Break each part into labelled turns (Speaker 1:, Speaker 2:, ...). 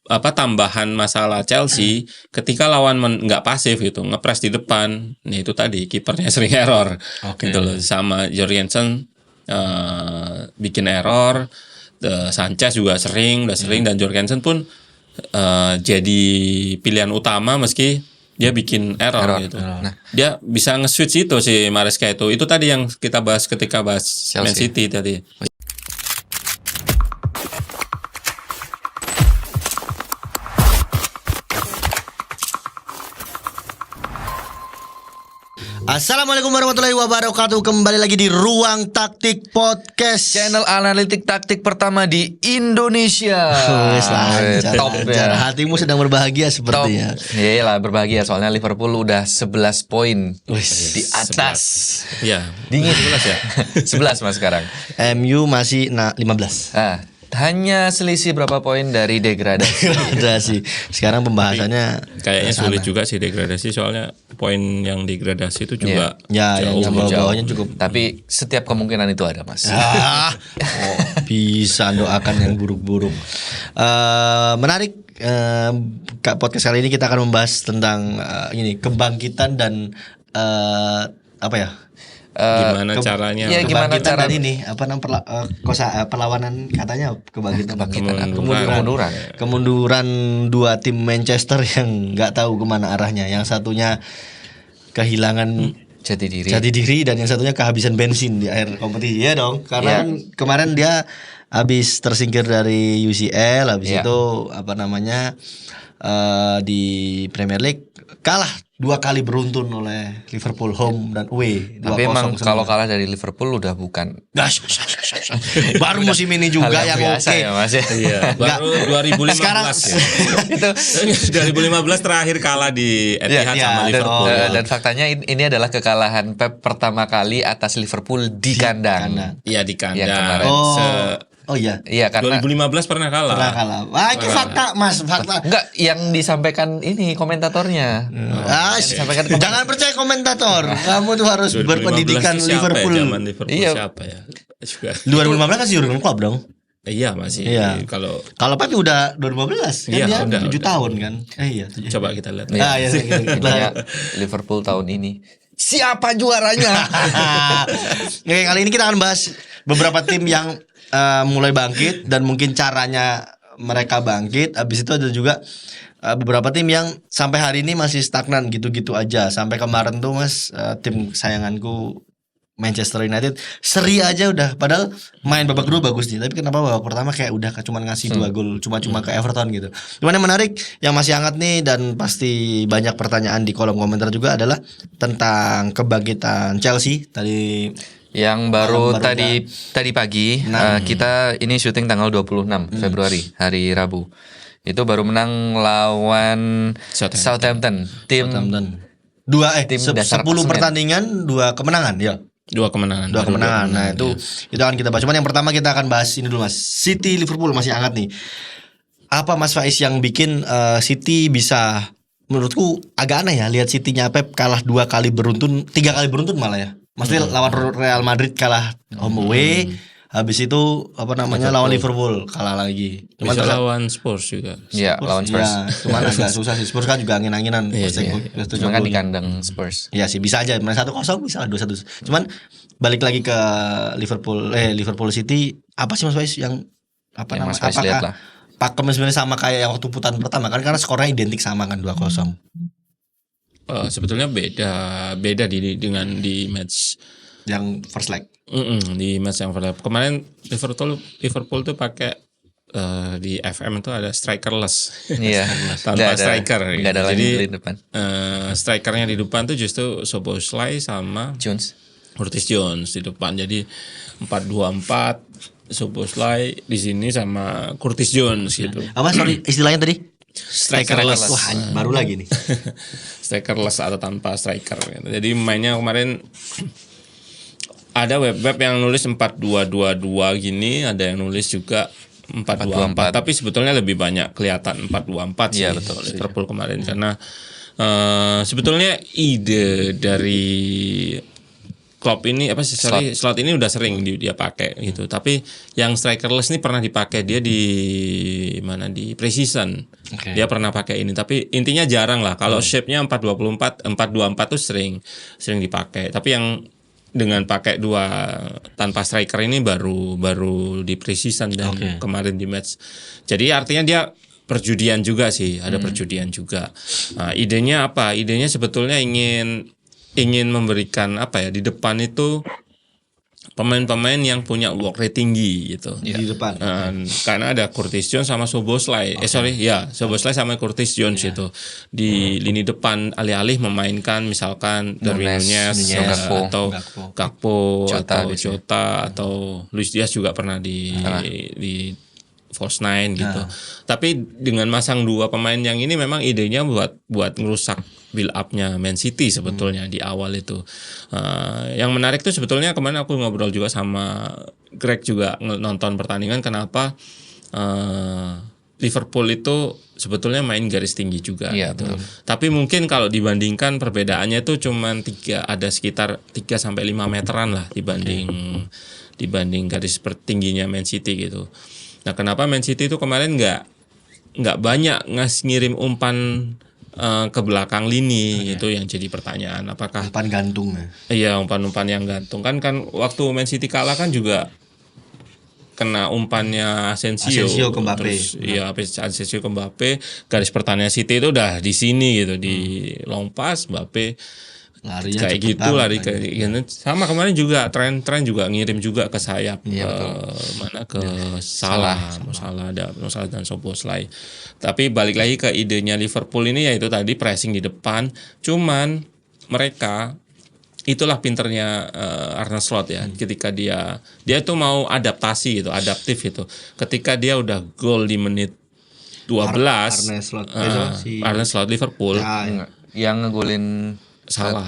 Speaker 1: tambahan masalah Chelsea ketika lawan nggak pasif gitu, ngepres di depan. Nah itu tadi kipernya sering error. Gitu loh. Sama Jorgensen bikin error, Sanchez juga udah sering dan Jorgensen pun jadi pilihan utama meski dia bikin error gitu. Nah, dia bisa nge-switch itu si Maresca itu. Itu tadi yang kita bahas ketika bahas Man City tadi.
Speaker 2: Assalamualaikum warahmatullahi wabarakatuh. Kembali lagi di Ruang Taktik Podcast,
Speaker 3: channel analitik taktik pertama di Indonesia.
Speaker 2: Top ya. Hatimu sedang berbahagia sepertinya.
Speaker 3: Iya lah, berbahagia soalnya Liverpool udah 11 poin di atas.
Speaker 1: Iya.
Speaker 3: Dingin 11 ya? 11 Mas sekarang.
Speaker 2: MU masih 15.
Speaker 3: Hanya selisih berapa poin dari degradasi.
Speaker 2: Sekarang pembahasannya
Speaker 1: kayaknya sulit juga sih degradasi, soalnya poin yang degradasi itu juga
Speaker 2: jauh. Bawahnya cukup.
Speaker 3: Tapi setiap kemungkinan itu ada, Mas.
Speaker 2: Bisa doakan yang buruk-buruk. Menarik. Podcast kali ini kita akan membahas tentang kebangkitan dan
Speaker 1: gimana caranya?
Speaker 3: Iya, gimana cara
Speaker 2: ini perlawanan katanya kemunduran dua tim Manchester yang nggak tahu kemana arahnya. Yang satunya kehilangan
Speaker 3: jati diri
Speaker 2: dan yang satunya kehabisan bensin di akhir kompetisi ya dong. Karena kan kemarin dia habis tersingkir dari UCL, habis itu di Premier League kalah 2 kali beruntun oleh Liverpool home dan away.
Speaker 3: Tapi emang kalau kalah dari Liverpool udah bukan
Speaker 2: baru musim ini juga yang
Speaker 3: biasa ya, Mas ya.
Speaker 1: Iya, baru 2015
Speaker 2: sekarang,
Speaker 1: ya. Itu 2015 terakhir kalah di Etihad sama Liverpool.
Speaker 3: Dan faktanya ini adalah kekalahan Pep pertama kali atas Liverpool di kandang.
Speaker 1: Iya, di kandang.
Speaker 3: Yang kemarin. Iya, karena
Speaker 1: 2015 pernah kalah.
Speaker 2: Itu fakta, Mas, fakta.
Speaker 3: Enggak, yang disampaikan ini komentatornya.
Speaker 2: Jangan percaya komentator. Kamu tuh harus berpendidikan Liverpool.
Speaker 1: Zaman Liverpool siapa ya?
Speaker 2: 2015 kan Jurgen Klopp dong.
Speaker 1: Iya masih.
Speaker 2: Iya.
Speaker 1: Kalau
Speaker 2: Pep udah 2015 kan dia
Speaker 1: udah,
Speaker 2: 7 tahun kan. Iya.
Speaker 1: Coba kita lihat.
Speaker 3: Liverpool tahun ini siapa juaranya?
Speaker 2: Oke, kali ini kita akan bahas beberapa tim yang mulai bangkit dan mungkin caranya mereka bangkit. Habis itu ada juga beberapa tim yang sampai hari ini masih stagnan gitu-gitu aja. Sampai kemarin tuh Mas, tim kesayanganku Manchester United seri aja udah, padahal main babak kedua bagus nih, tapi kenapa babak pertama kayak udah cuma ngasih 2 gol cuma ke Everton gitu. Cuman yang menarik yang masih hangat nih dan pasti banyak pertanyaan di kolom komentar juga adalah tentang kebangkitan Chelsea tadi.
Speaker 3: Yang baru tadi pagi kita ini syuting tanggal 26 Februari, hari Rabu. Itu baru menang lawan Southampton. Tim
Speaker 2: 10 pertandingan 2 kemenangan ya.
Speaker 1: 2 kemenangan.
Speaker 2: Nah, itu akan kita bahas. Cuman yang pertama kita akan bahas ini dulu Mas. City Liverpool masih hangat nih. Apa Mas Faiz yang bikin City bisa, menurutku agak aneh ya lihat City-nya Pep kalah 3 kali beruntun malah ya. Maksudnya lawan Real Madrid kalah home away, habis itu lawan Liverpool kalah lagi.
Speaker 1: Bisa lawan Spurs juga.
Speaker 3: Iya, lawan Spurs.
Speaker 2: Ya, cuman agak susah sih. Spurs kan juga angin-anginan.
Speaker 3: Cuma kan di kandang Spurs.
Speaker 2: Iya sih, bisa aja. Main 1-0 bisa 2-1. Cuman balik lagi ke Liverpool City, apa sih Mas Faiz yang
Speaker 3: Mas Faiz lihat lah.
Speaker 2: Pakem sebenarnya sama kayak yang waktu putaran pertama kan, karena skornya identik sama kan 2-0.
Speaker 1: Sebetulnya beda dengan di match
Speaker 2: yang first leg.
Speaker 1: Di match yang first leg kemarin Liverpool tuh pakai di FM itu ada strikerless.
Speaker 3: Iya.
Speaker 1: Tanpa striker.
Speaker 3: Nggak ada lagi di depan.
Speaker 1: Strikernya di depan tuh justru Szoboszlai sama Curtis Jones di depan. Jadi 4-2-4 Szoboszlai di sini sama Curtis Jones gitu.
Speaker 2: Apa istilahnya tadi?
Speaker 1: Strikerless.
Speaker 2: Wah, baru lagi nih.
Speaker 1: Strikerless atau tanpa striker gitu. Jadi mainnya kemarin ada web yang nulis 4-2-2-2 gini, ada yang nulis juga 4-2-4. Tapi sebetulnya lebih banyak kelihatan 4-2-4 sih.
Speaker 3: Iya, betul.
Speaker 1: Liverpool kemarin karena sebetulnya ide dari Klopp ini slot ini udah sering dia pakai gitu. Tapi yang strikerless ini pernah dipakai dia di mana di Precision. Dia pernah pakai ini, tapi intinya jarang lah. Kalau shape-nya 4-2-4 tuh sering dipakai. Tapi yang dengan pakai dua tanpa striker ini baru di Precision dan kemarin di match. Jadi artinya dia perjudian juga sih, ada perjudian juga. Nah, idenya apa? Idenya sebetulnya ingin memberikan apa ya, di depan itu pemain-pemain yang punya work rate tinggi gitu.
Speaker 2: Di depan.
Speaker 1: Karena ada Curtis Jones sama Szoboszlai. Szoboszlai sama Curtis Jones itu di lini depan, alih-alih memainkan misalkan Darwin Núñez atau Gakpo atau Jota atau Luis Diaz juga pernah di false nine gitu. Tapi dengan masang dua pemain yang ini memang idenya buat ngerusak build up-nya Man City sebetulnya di awal itu. Yang menarik tuh sebetulnya kemarin aku ngobrol juga sama Greg juga nonton pertandingan, kenapa Liverpool itu sebetulnya main garis tinggi juga gitu. Tapi mungkin kalau dibandingkan perbedaannya itu cuman ada sekitar 3 sampai 5 meteran lah dibanding garis tingginya Man City gitu. Nah, kenapa Man City itu kemarin nggak banyak ngirim umpan ke belakang lini, itu yang jadi pertanyaan. Apakah
Speaker 2: umpan gantung?
Speaker 1: Iya, umpan-umpan yang gantung kan waktu Man City kalah kan juga kena umpannya Asensio
Speaker 2: ke Mbappe.
Speaker 1: Asensio ke Mbappe, garis pertahanan City itu udah di sini gitu, di long pass Mbappe
Speaker 2: larinya
Speaker 1: kayak gitu, lari kayak gitu. Sama kemarin juga tren juga ngirim juga ke sayap, ke Salah dan Szoboszlai. Tapi balik lagi ke idenya Liverpool ini, yaitu tadi pressing di depan. Cuman mereka itulah pinternya Arne Slot ya, ketika dia tuh mau adaptasi gitu, adaptif gitu. Ketika dia udah gol di menit 12, Arne Slot Liverpool
Speaker 3: yang ngegolin
Speaker 1: salah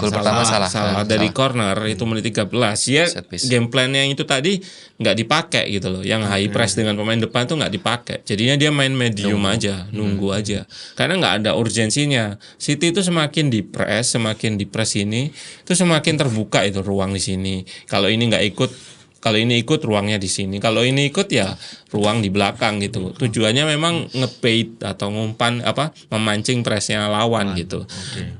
Speaker 1: dari corner itu menit 13 ya. Game plan-nya itu tadi nggak dipakai gitu loh, yang high press dengan pemain depan tuh nggak dipakai, jadinya dia main medium aja, nunggu aja, karena nggak ada urgensinya. City itu semakin di press ini itu semakin terbuka itu ruang di sini. Kalau ini ikut ruangnya di sini, kalau ini ikut ya ruang di belakang gitu. Tujuannya memang ngebait atau memancing pressnya lawan gitu.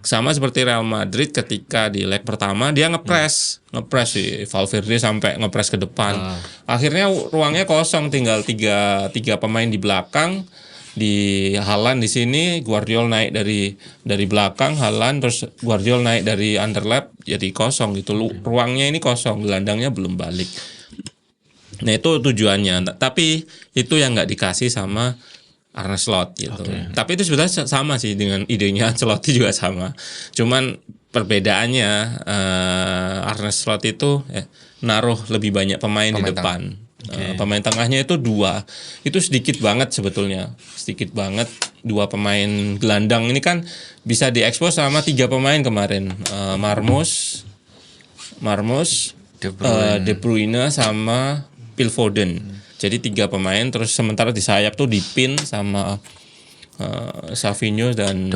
Speaker 1: Sama seperti Real Madrid ketika di leg pertama dia ngepres di Valverde sampai ngepres ke depan. Akhirnya ruangnya kosong, tinggal tiga pemain di belakang. Di Haaland di sini, Guardiola naik dari belakang Haaland, terus Guardiola naik dari underlap, jadi kosong gitu. Ruangnya ini kosong, gelandangnya belum balik. Nah, itu tujuannya. Tapi itu yang nggak dikasih sama Arne Slot gitu. Tapi itu sebenarnya sama sih dengan idenya Ancelotti juga sama. Cuman perbedaannya Arne Slot itu naruh lebih banyak pemain di depan. Pemain tengahnya itu 2, itu sedikit banget sebetulnya, 2 pemain gelandang ini kan bisa diekspos sama 3 pemain kemarin, Marmos, De Bruyne sama Phil Foden. Jadi 3 pemain, terus sementara di sayap tuh dipin sama Savinho dan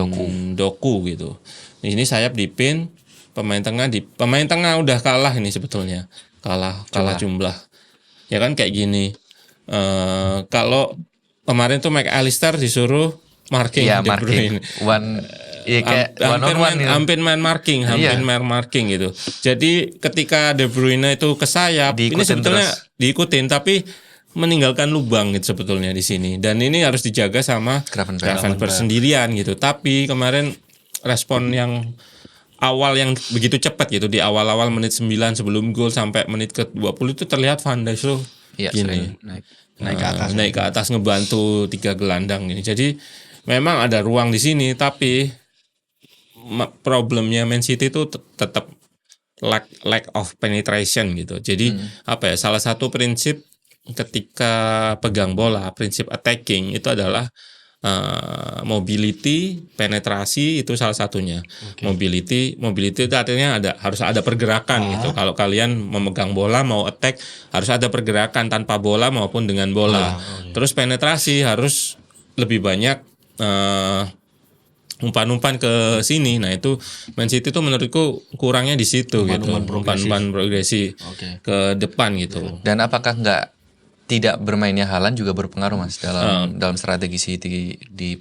Speaker 1: Doku gitu. Ini sayap dipin, pemain tengah udah kalah ini sebetulnya, kalah jumlah. Ya kan kayak gini. Kalau kemarin tuh McAllister disuruh marking De Bruyne. Hampir main marking gitu. Jadi ketika De Bruyne itu ke sayap, ini sebetulnya diikutin tapi meninggalkan lubang gitu sebetulnya di sini. Dan ini harus dijaga sama Gravenberch sendirian gitu. Tapi kemarin respon yang awal yang begitu cepat gitu, di awal-awal menit 9 sebelum gol sampai menit ke-20 itu terlihat Van Dijk tuh gini naik ke atas ngebantu 3 gelandang ini. Jadi memang ada ruang di sini, tapi problemnya Man City itu tetap lack of penetration gitu. Jadi salah satu prinsip ketika pegang bola, prinsip attacking itu adalah mobility, penetrasi itu salah satunya. Mobility itu artinya harus ada pergerakan gitu. Kalau kalian memegang bola mau attack harus ada pergerakan tanpa bola maupun dengan bola. Terus penetrasi harus lebih banyak umpan-umpan ke sini. Nah itu Man City tuh menurutku kurangnya di situ gitu. Umpan-umpan progresi ke depan gitu.
Speaker 3: Dan apakah tidak bermainnya Haaland juga berpengaruh Mas dalam strategi City di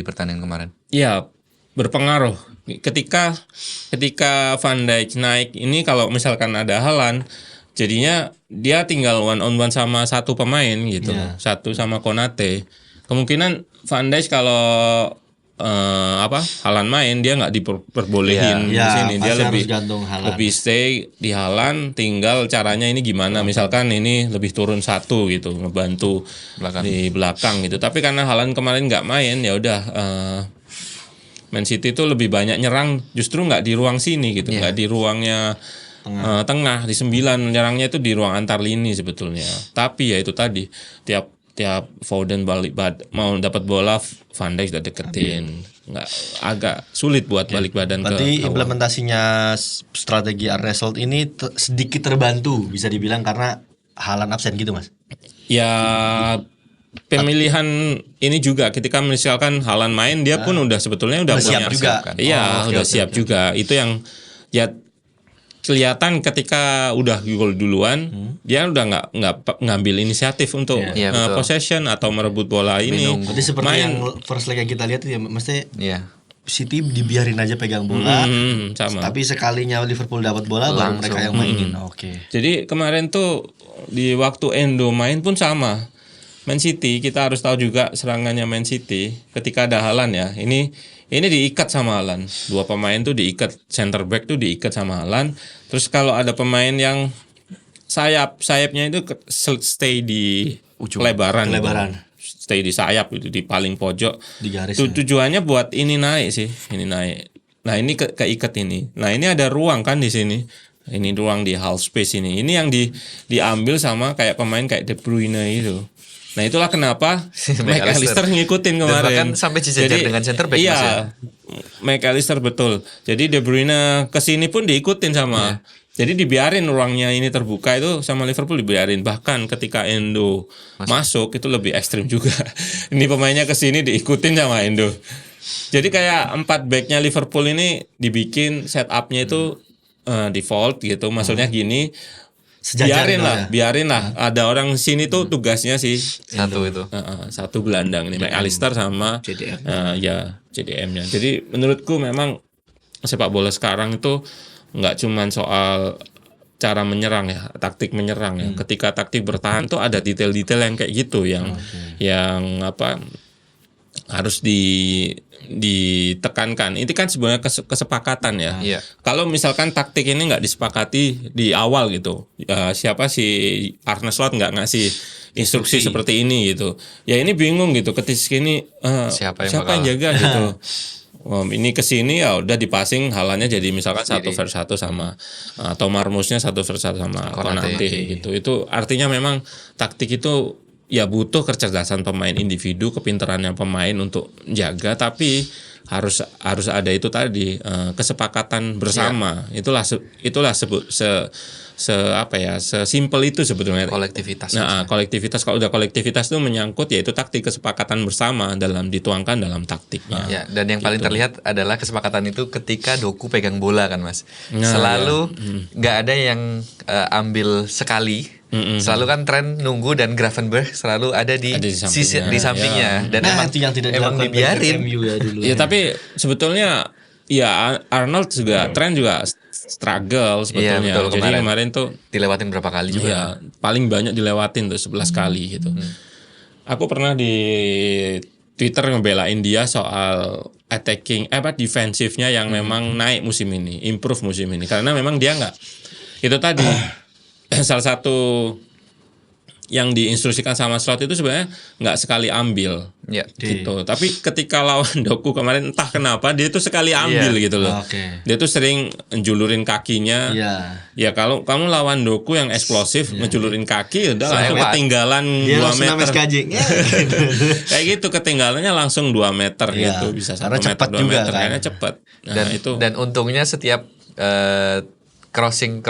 Speaker 3: pertandingan kemarin?
Speaker 1: Iya, berpengaruh. Ketika Van Dijk naik ini, kalau misalkan ada Haaland, jadinya dia tinggal one on one sama satu pemain gitu. Satu sama Konate. Kemungkinan Van Dijk kalau Haaland main, dia nggak diperbolehin di sini. Dia lebih stay di Haaland, tinggal caranya ini gimana. Misalkan ini lebih turun satu gitu, ngebantu di belakang gitu. Tapi karena Haaland kemarin nggak main, ya udah Man City itu lebih banyak nyerang justru nggak di ruang sini gitu, nggak di ruangnya tengah di 9, nyerangnya itu di ruang antar lini sebetulnya. Tapi ya itu tadi, tiap Foden mau dapat bola, Van Dijk sudah deketin, nggak, agak sulit buat balik badan.
Speaker 2: Berarti implementasinya strategi Arne Slot ini sedikit terbantu bisa dibilang karena Haaland absen gitu Mas?
Speaker 1: Ya pemilihan ini juga ketika misalkan Haaland main, dia pun udah sebetulnya udah
Speaker 2: siap juga.
Speaker 1: Iya, udah siap juga. Itu yang ya kelihatan ketika udah gol duluan, dia udah nggak ngambil inisiatif untuk possession atau merebut bola ini.
Speaker 2: Berarti seperti yang first leg yang kita lihat ya, mesti City dibiarin aja pegang bola, sama. Tapi sekalinya Liverpool dapat bola baru mereka yang mainin.
Speaker 1: Jadi kemarin tuh di waktu Endo main pun sama. Man City, kita harus tahu juga serangannya Man City ketika ada Haaland ya. Ini diikat sama Haaland. Dua pemain tuh diikat, center back tuh diikat sama Haaland. Terus kalau ada pemain yang sayapnya itu stay di lebaran. Stay di sayap itu, di paling pojok.
Speaker 2: Di garis.
Speaker 1: Tujuannya buat ini naik sih, ini naik. Nah, ini keikat ini. Nah, ini ada ruang kan di sini. Ini ruang di half space ini. Ini yang diambil sama kayak pemain kayak De Bruyne itu. Nah itulah kenapa McAllister ngikutin kemarin.
Speaker 3: Dan bahkan sampai sejajar dengan center back.
Speaker 1: Iya, McAllister betul. Jadi De Bruyne kesini pun diikutin sama. Jadi dibiarin ruangnya ini terbuka itu sama Liverpool, dibiarin. Bahkan ketika Endo masuk itu lebih ekstrim juga. Ini pemainnya kesini diikutin sama Endo. Jadi kayak 4 backnya Liverpool ini dibikin setupnya itu default gitu. Maksudnya gini. Biarin lah. Ada orang sini tuh tugasnya sih satu gelandang nih, McAllister sama JDM-nya. Jadi menurutku memang sepak bola sekarang itu nggak cuman soal cara menyerang ya, taktik menyerang ya. Ketika taktik bertahan tuh ada detail-detail yang kayak gitu yang harus ditekankan. Ini kan sebenarnya kesepakatan ya. Kalau misalkan taktik ini nggak disepakati di awal gitu, siapa si Arne Slot nggak ngasih instruksi seperti ini gitu, ya ini bingung gitu. Ketika ini siapa yang jaga gitu. Ini kesini ya udah dipasing, Haalandnya jadi misalkan 1-1 sama atau Marmusnya 1-1 sama Konate gitu. Itu artinya memang taktik itu ya butuh kecerdasan pemain individu, kepintarannya pemain untuk jaga, tapi harus ada itu tadi kesepakatan bersama. Itulah sesimpel itu sebetulnya.
Speaker 3: Kolektivitas.
Speaker 1: Nah, kolektivitas, kalau udah kolektivitas itu menyangkut yaitu taktik kesepakatan bersama dituangkan dalam taktiknya.
Speaker 3: Ya, dan yang paling terlihat adalah kesepakatan itu ketika Doku pegang bola kan Mas. Selalu nggak ada yang ambil sekali. Selalu kan tren nunggu, dan Gravenberch selalu ada di sampingnya. Dan emang
Speaker 2: itu yang tidak
Speaker 3: emang dibiarin.
Speaker 1: Ya, tapi sebetulnya ya Arnold juga tren juga struggle sebetulnya.
Speaker 3: Betul,
Speaker 1: jadi kemarin tuh
Speaker 3: dilewatin berapa kali juga.
Speaker 1: Ya, paling banyak dilewatin tuh 11 kali gitu. Aku pernah di Twitter ngebelain dia soal attacking defensifnya yang memang naik musim ini, improve musim ini, karena memang dia nggak itu tadi salah satu yang diinstruksikan sama Slot itu sebenarnya nggak sekali ambil gitu. Tapi ketika lawan Doku kemarin entah kenapa dia itu sekali ambil gitu loh. Dia tuh sering njulurin kakinya. Ya kalau kamu lawan Doku yang eksplosif menjulurin kaki udah langsung ketinggalan 2 meter. Kayak gitu, ketinggalannya langsung 2 meter gitu, bisa 1 meter 2 meter karena cepat. Nah,
Speaker 3: dan untungnya setiap crossing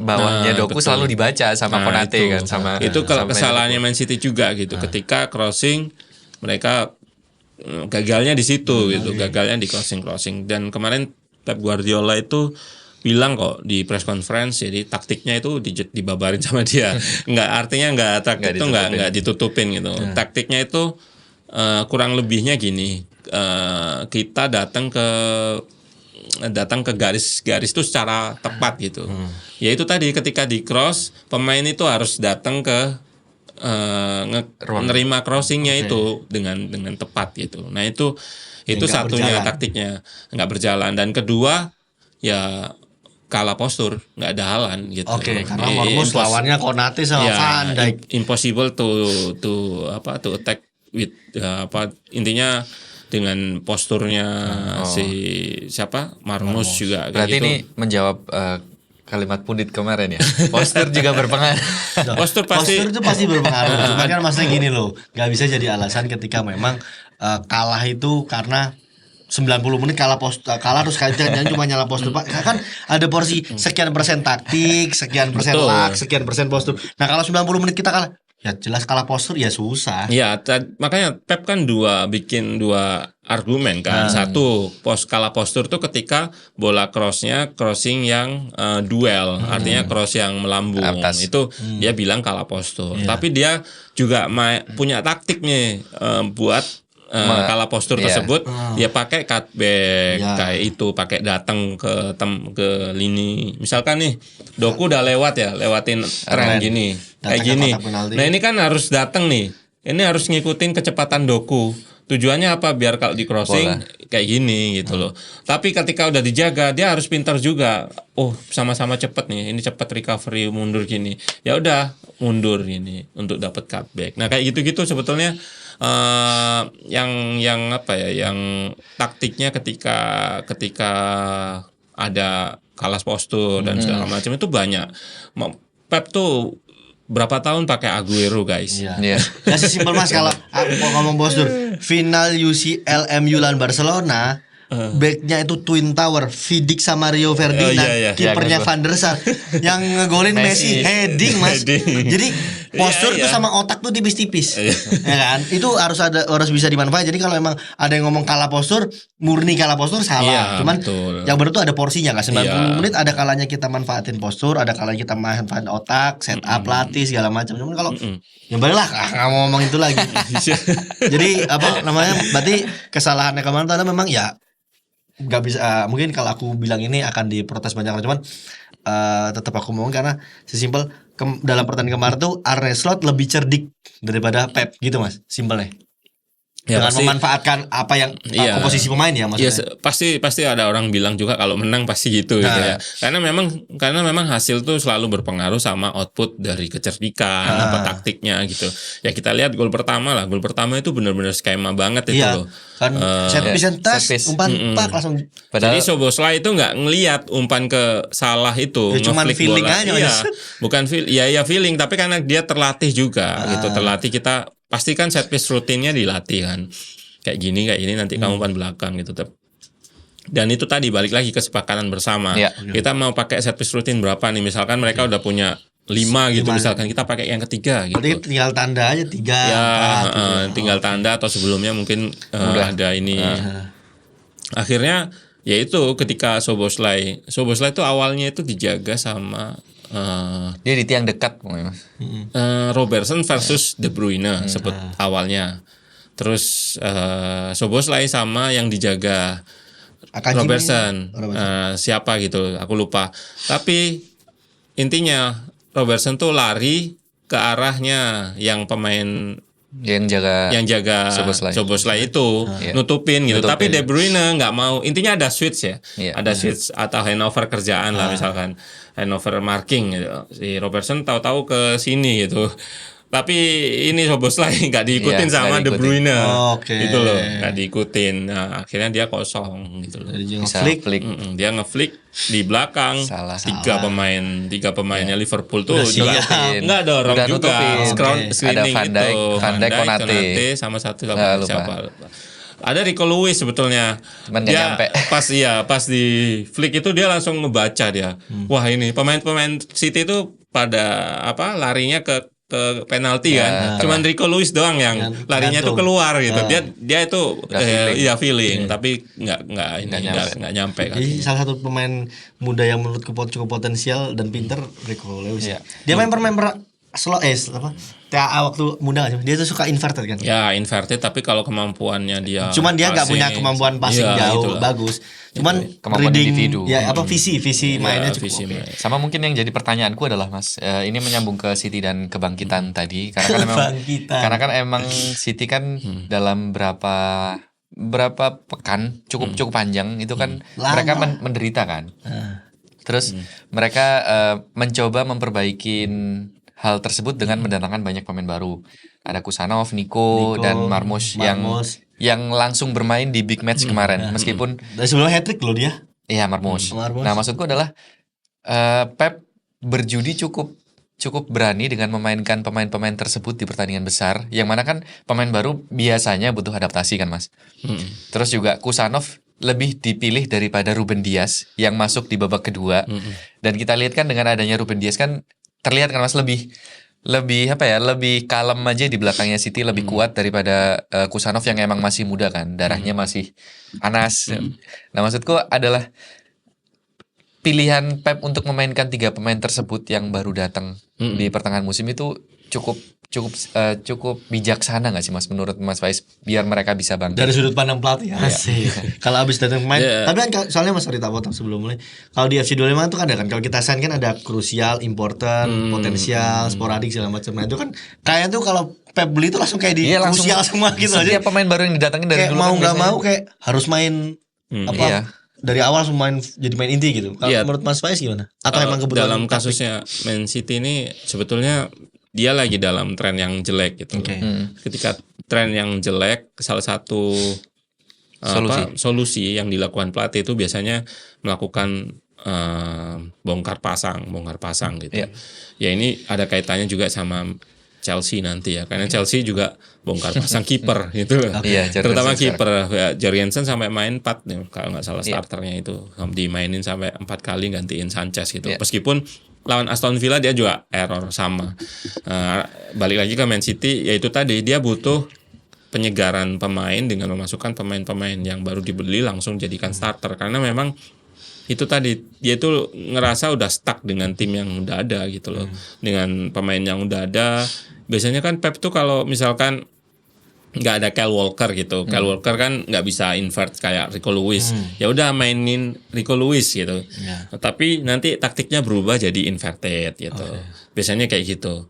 Speaker 3: bawahnya Doku selalu dibaca sama Konate kan, sama
Speaker 1: itu kesalahannya Man City juga gitu. Ketika crossing mereka gagalnya di situ gitu, gagalnya di closing. Dan kemarin Pep Guardiola itu bilang kok di press conference, jadi taktiknya itu dibabarin sama dia. Artinya taktik itu nggak ditutupin gitu. Taktiknya itu kurang lebihnya gini, kita datang ke garis itu secara tepat gitu. Ya itu tadi, ketika di cross, pemain itu harus datang ke nerima crossingnya itu dengan tepat gitu. Nah itu satunya berjalan. Taktiknya nggak berjalan. Dan kedua ya kalah postur, nggak ada halan gitu.
Speaker 2: Karena Marmus lawannya Konate sama Van Dijk.
Speaker 1: Impossible to attack with intinya dengan posturnya Marmus juga.
Speaker 3: Berarti
Speaker 1: gitu.
Speaker 3: ini menjawab kalimat Pundit kemarin ya. Postur juga berpengaruh.
Speaker 2: Postur itu pasti berpengaruh. Cuma kan maksudnya gini loh, nggak bisa jadi alasan ketika memang kalah itu karena 90 menit kalah terus jangan cuma nyala postur, Pak. Kan ada porsi sekian persen taktik, sekian persen luck, sekian persen postur. Nah, kalau 90 menit kita kalah, ya jelas kalah postur ya susah.
Speaker 1: Ya, makanya Pep kan bikin dua argumen kan. Satu, kalah postur tuh ketika bola crossing yang duel, artinya cross yang melambung. Itu dia bilang kalah postur. Tapi dia juga punya taktik nih buat kalah postur tersebut. Dia pakai cutback kayak itu, pakai datang ke lini. Misalkan nih Doku udah lewatin tren gini, kayak gini. Nah ini kan harus datang nih. Ini harus ngikutin kecepatan Doku. Tujuannya apa? Biar kalau di crossing kayak gini gitu loh. Tapi ketika udah dijaga, dia harus pintar juga. Oh, sama-sama cepet nih. Ini cepet recovery mundur gini. Ya udah mundur gini untuk dapat cutback. Nah kayak gitu-gitu sebetulnya yang taktiknya ketika ada kalah postur dan segala macam itu banyak. Pep tuh berapa tahun pakai Aguero guys.
Speaker 2: Iya. Ya sesimpel Mas, kalau aku mau ngomong postur, final UCL MU lawan Barcelona, backnya itu Twin Tower, Vidic sama Rio Ferdinand, kipernya Van der Sar, yang ngegolin Messi heading Mas. Jadi postur itu sama otak tuh tipis-tipis, ya kan? Itu harus bisa dimanfaatkan. Jadi kalau emang ada yang ngomong kalah postur, murni kalah postur salah. Cuman yang benar tuh ada porsinya, nggak 90 menit ada kalanya kita manfaatin postur, ada kalanya kita manfaatin otak, setup, latih segala macam. Cuman kalau yang balik lah, nggak mau ngomong itu lagi. Jadi berarti kesalahannya kemarin tuh memang ya nggak bisa. Mungkin kalau aku bilang ini akan diprotes banyak orang, cuman tetap aku ngomong karena sesimpel dalam pertandingan kemarin tuh Arne Slot lebih cerdik daripada Pep gitu Mas, simpelnya. Ya, dengan memanfaatkan apa yang komposisi pemain ya maksudnya.
Speaker 1: Ya, pasti ada orang bilang juga kalau menang pasti gitu gitu ya. Karena memang hasil tuh selalu berpengaruh sama output dari kecerdikan taktiknya gitu. Ya kita lihat gol pertama itu benar-benar skema banget itu loh.
Speaker 2: Kan umpan langsung.
Speaker 1: Jadi Szoboszlai itu nggak ngelihat umpan ke salah itu,
Speaker 2: cuma feeling bola aja.
Speaker 1: Bukan feeling, tapi karena dia terlatih juga gitu. Terlatih, kita pasti kan set piece rutinnya dilatih kan. Kayak gini nanti kamu umpan belakang gitu. Dan itu tadi balik lagi kesepakatan bersama. Kita mau pakai set piece rutin berapa nih? Misalkan mereka udah punya 5 gitu, misalkan kita pakai yang ketiga gitu.
Speaker 2: Berarti tinggal tanda aja 3.
Speaker 1: Ya, tinggal tanda atau sebelumnya mungkin ada ini. Akhirnya yaitu ketika Szoboszlai itu awalnya itu dijaga sama
Speaker 3: dia di tiang dekat Mas.
Speaker 1: Robertson versus De Bruyne sebut awalnya. Terus Szoboszlai sama yang dijaga Robertson. Siapa gitu, aku lupa. Tapi intinya Robertson tuh lari ke arahnya yang pemain
Speaker 3: yang jaga
Speaker 1: Szoboszlai itu nutupin gitu. Tapi De Bruyne nggak mau. Intinya ada switch ya. Ada switch atau handover kerjaan lah, misalkan handover marking gitu. Si Robertson tahu-tahu ke sini gitu. Tapi ini Szoboszlai nggak diikutin sama De Bruyne. Gitu loh, nggak diikutin. Nah, akhirnya dia kosong gitu loh. Dia ngeflick di belakang. Tiga pemainnya Liverpool tuh nggak dorong juga.
Speaker 3: Ada Van Dijk, Konate
Speaker 1: sama satu siapa. Ada Rico Lewis sebetulnya.
Speaker 3: Cuman
Speaker 1: dia pas di flick itu dia langsung ngebaca dia. Wah, ini pemain City itu pada larinya ke ke penalti kan. Cuman Rico Lewis doang yang larinya tuh keluar gitu. Dia itu feeling tapi nggak nyampe kan.
Speaker 2: Jadi salah satu pemain muda yang menurutku cukup potensial dan pinter, Rico Lewis. Dia main slow TAA waktu muda aja. Dia tuh suka inverted kan.
Speaker 1: Ya, inverted tapi kalau kemampuannya dia
Speaker 2: cuman dia nggak punya kemampuan passing jauh bagus. Cuman
Speaker 3: kemampuan individu.
Speaker 2: Ya, visi mainnya cukup.
Speaker 3: Sama mungkin yang jadi pertanyaanku adalah Mas, ini menyambung ke City dan kebangkitan tadi karena kan emang City kan dalam berapa pekan cukup panjang itu kan mereka menderita kan. Terus mereka mencoba memperbaikin hal tersebut dengan mendatangkan banyak pemain baru. Ada Kusanov, Nico dan Marmoush yang langsung bermain di big match kemarin. Meskipun
Speaker 2: dari sebelum hat-trick loh dia.
Speaker 3: Iya, Marmoush. Nah, maksudku adalah Pep berjudi cukup berani dengan memainkan pemain-pemain tersebut di pertandingan besar, yang mana kan pemain baru biasanya butuh adaptasi kan, Mas. Terus juga Kusanov lebih dipilih daripada Ruben Dias yang masuk di babak kedua. Dan kita lihat kan dengan adanya Ruben Dias kan terlihat kan Mas lebih kalem aja di belakangnya City, lebih kuat daripada Kusanov yang emang masih muda kan, darahnya masih panas. Nah, maksudku adalah pilihan Pep untuk memainkan 3 pemain tersebut yang baru datang di pertengahan musim itu cukup bijaksana nggak sih Mas, menurut Mas Faiz, biar mereka bisa bangkit
Speaker 2: dari sudut pandang pelatih. Kalau abis datang pemain, tapi kan soalnya Mas Rita potong sebelum mulai, kalau di FC 25 itu kan ada kan, kalau kita sign kan ada krusial, important, potensial, sporadik segala macam. Nah itu kan kayaknya tuh kalau Pep beli itu langsung kayak di krusial semua gitu aja.
Speaker 3: Setiap pemain baru yang didatangin dari
Speaker 2: kayak
Speaker 3: dulu
Speaker 2: mau
Speaker 3: kan
Speaker 2: nggak mau kayak harus main dari awal langsung jadi main inti gitu. Kalau menurut Mas Faiz gimana? Atau emang kebetulan
Speaker 1: dalam kasusnya Man City ini sebetulnya dia lagi dalam tren yang jelek gitu. Ketika tren yang jelek, salah satu solusi yang dilakukan pelatih itu biasanya melakukan bongkar pasang gitu. Ya ini ada kaitannya juga sama Chelsea nanti ya, karena Chelsea juga bongkar pasang kiper gitu. Terutama kiper. Jorgensen sampai main 4 kalau nggak salah starternya itu dimainin sampai 4 kali gantiin Sanchez gitu. Meskipun lawan Aston Villa dia juga error sama. Balik lagi ke Man City, yaitu tadi dia butuh penyegaran pemain dengan memasukkan pemain-pemain yang baru dibeli langsung jadikan starter, karena memang itu tadi dia itu ngerasa udah stuck dengan tim yang udah ada gitu loh. Dengan pemain yang udah ada, biasanya kan Pep tuh kalau misalkan nggak ada Kyle Walker gitu, Kyle Walker kan nggak bisa invert kayak Rico Lewis, ya udah mainin Rico Lewis gitu. Tapi nanti taktiknya berubah jadi inverted gitu. Biasanya kayak gitu.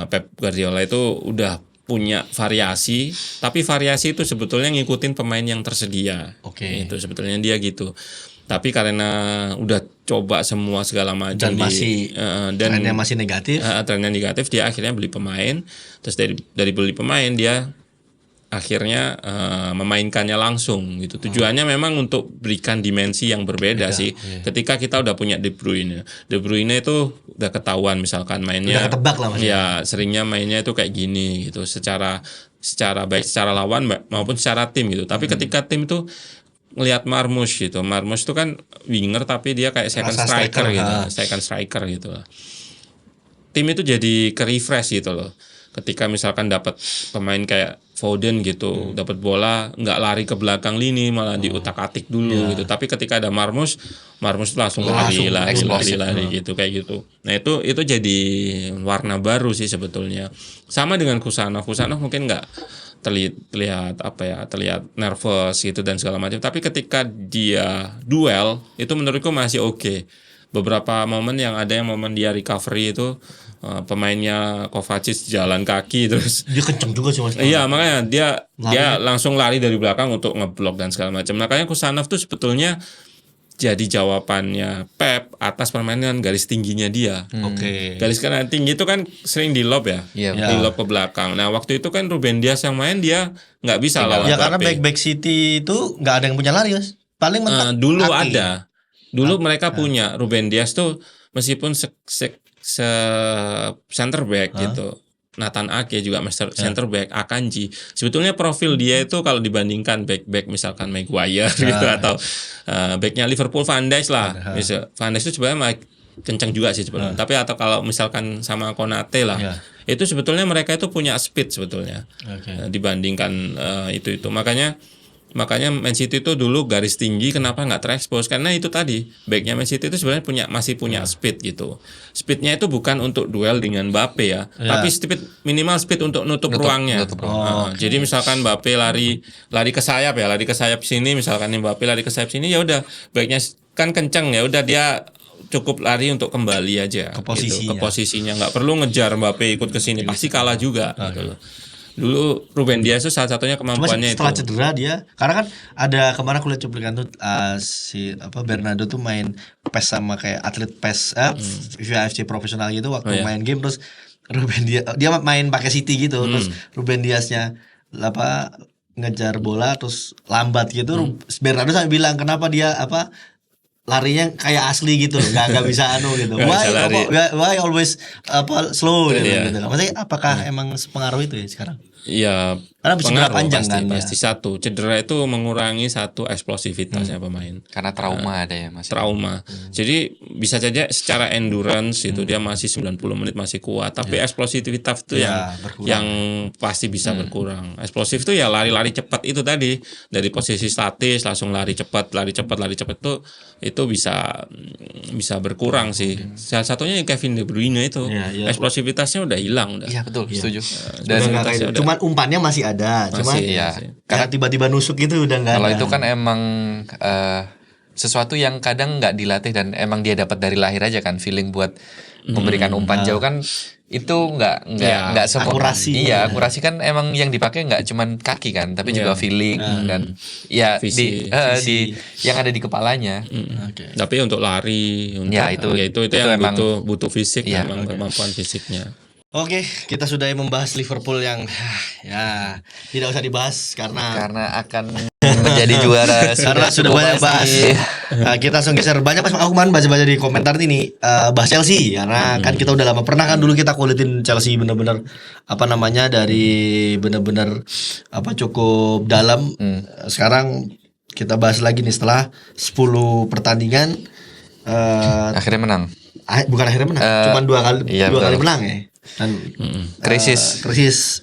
Speaker 1: Pep Guardiola itu udah punya variasi, tapi variasi itu sebetulnya ngikutin pemain yang tersedia. Itu sebetulnya dia gitu. Tapi karena udah coba semua segala macam
Speaker 2: dan trennya masih negatif.
Speaker 1: Trennya negatif, dia akhirnya beli pemain. Terus dari beli pemain dia akhirnya memainkannya langsung gitu. Tujuannya memang untuk berikan dimensi yang berbeda sih. Ketika kita udah punya De Bruyne itu udah ketahuan misalkan mainnya.
Speaker 2: Udah ketebak lah Mas.
Speaker 1: Ya, seringnya mainnya itu kayak gini gitu. Secara baik secara lawan maupun secara tim gitu. Tapi ketika tim itu ngelihat Marmoush gitu. Marmoush itu kan winger tapi dia kayak second striker gitu. Second striker gitu lah. Tim itu jadi ke-refresh gitu loh. Ketika misalkan dapat pemain kayak Foden gitu, dapat bola nggak lari ke belakang lini, malah diutak-atik dulu gitu. Tapi ketika ada Marmoush itu langsung lari gitu kayak gitu. Nah itu jadi warna baru sih sebetulnya. Sama dengan Kusanov mungkin nggak terlihat nervous gitu dan segala macam. Tapi ketika dia duel itu menurutku masih oke. Beberapa momen dia recovery itu pemainnya Kovacic jalan kaki terus
Speaker 2: dia kenceng juga sih Mas.
Speaker 1: Iya, makanya dia langsung lari dari belakang untuk ngeblok dan segala macam. Makanya Kusanov tuh sebetulnya jadi jawabannya Pep atas permainan garis tingginya dia. Garis kanan tinggi itu kan sering di lob ya, di lob ke belakang. Nah waktu itu kan Ruben Dias yang main, dia nggak bisa lawan.
Speaker 2: Ya karena back City itu nggak ada yang punya lari Mas. Paling
Speaker 1: dulu ada. Dulu mereka punya Ruben Dias tuh meskipun center back gitu. Nathan Ake juga center back, Akanji. Sebetulnya profil dia itu kalau dibandingkan back misalkan Maguire gitu atau backnya Liverpool Van Dijk lah. Van Dijk itu sebenarnya kencang juga sih sebenarnya. Tapi atau kalau misalkan sama Konate lah. itu sebetulnya mereka itu punya speed sebetulnya dibandingkan itu. Makanya Man City itu dulu garis tinggi kenapa nggak terekspos, karena itu tadi backnya Man City itu sebenarnya masih punya speed gitu. Speednya itu bukan untuk duel dengan Mbappe ya, tapi minimal speed untuk nutup ruangnya. Jadi misalkan Mbappe lari ke sayap sini, misalkan Mbappe lari ke sayap sini, ya udah backnya kan kenceng, ya udah dia cukup lari untuk kembali aja ke posisinya, nggak perlu ngejar Mbappe ikut ke sini, pasti kalah juga gitu loh. Dulu Ruben Dias itu salah satunya kemampuannya
Speaker 2: setelah
Speaker 1: itu.
Speaker 2: cedera dia, karena kan ada kemarin aku lihat cuplikan tuh Bernardo tuh main PES sama kayak atlet PES FIFA FC profesional gitu waktu main game, terus Ruben Dias dia main pakai City gitu, terus Ruben Diasnya ngejar bola terus lambat gitu, Bernardo sampai bilang kenapa dia larinya kayak asli gitu loh, nggak bisa gitu. Why always slow gitu. Maksudnya apakah emang sepengaruh itu ya sekarang?
Speaker 1: Iya,
Speaker 2: karena cedera panjang
Speaker 1: pasti satu cedera itu mengurangi satu eksplosivitasnya pemain
Speaker 3: karena trauma ada ya Mas.
Speaker 1: Trauma. Jadi bisa saja secara endurance itu dia masih 90 menit masih kuat, tapi eksplosivitas itu yang pasti bisa berkurang. Eksplosif itu ya lari-lari cepat itu tadi, dari posisi statis langsung lari cepat itu bisa berkurang sih. Salah satunya Kevin De Bruyne itu eksplosivitasnya udah hilang udah.
Speaker 3: Iya betul, setuju.
Speaker 2: Dan cuman umpannya masih ada, karena tiba-tiba nusuk gitu udah nggak ada.
Speaker 3: Kalau itu kan emang sesuatu yang kadang nggak dilatih dan emang dia dapat dari lahir aja kan, feeling buat memberikan umpan jauh kan itu nggak
Speaker 2: akurasi.
Speaker 3: Iya, akurasi kan emang yang dipakai nggak cuman kaki kan, tapi juga feeling dan visi. Di yang ada di kepalanya.
Speaker 1: Tapi untuk lari, itu yang emang butuh fisik, memang kemampuan fisiknya.
Speaker 2: Oke, kita sudah membahas Liverpool yang tidak usah dibahas karena
Speaker 3: akan menjadi juara.
Speaker 2: Karena sudah banyak bahas. Kita langsung geser, banyak pas aku kemarin baca-baca di komentar ini bahas Chelsea, karena kan kita udah lama pernah kan dulu kita kulitin Chelsea bener-bener dari bener-bener cukup dalam. Sekarang kita bahas lagi nih setelah 10 pertandingan
Speaker 3: akhirnya menang.
Speaker 2: Bukan akhirnya menang, cuma dua kali menang ya. Dan
Speaker 3: krisis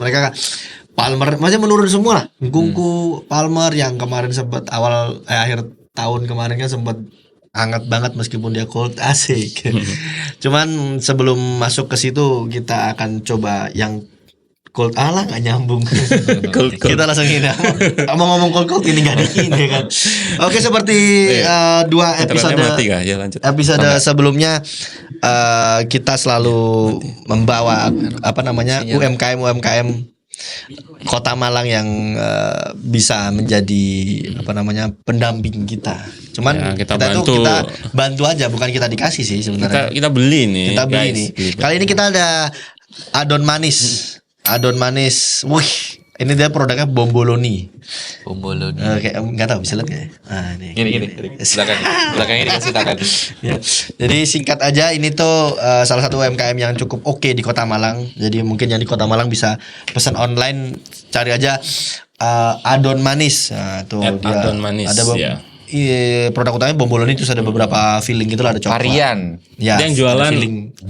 Speaker 2: mereka Palmer masih menurun semua lah. Nkunku, Palmer yang kemarin sempat akhir tahun kemarin kan sempat hangat banget meskipun dia cold, asik. Cuman sebelum masuk ke situ kita akan coba yang cold nggak nyambung. Cold. Kita langsung ini ngomong cold ini nggak ini kan. Oke, seperti dua episode sebelumnya kita selalu membawa UMKM Kota Malang yang bisa menjadi pendamping kita. Cuman kita bantu aja, bukan kita dikasih sih sebenarnya.
Speaker 1: Kita beli nih.
Speaker 2: Kali ini kita ada Adon Manis. Wih, ini dia produknya Bomboloni. Oke, nggak tahu bisa lihat nggak?
Speaker 3: Ini belakangnya dikasih tangan.
Speaker 2: Jadi singkat aja, ini tuh salah satu UMKM yang cukup oke di Kota Malang. Jadi mungkin yang di Kota Malang bisa pesan online, cari aja Adon Manis. Tuh dia
Speaker 1: Adon Manis.
Speaker 2: Ada produk utamanya Bomboloni, terus ada beberapa filling gitu lah, ada coklat.
Speaker 3: Varian.
Speaker 2: Ya,
Speaker 1: yang jualan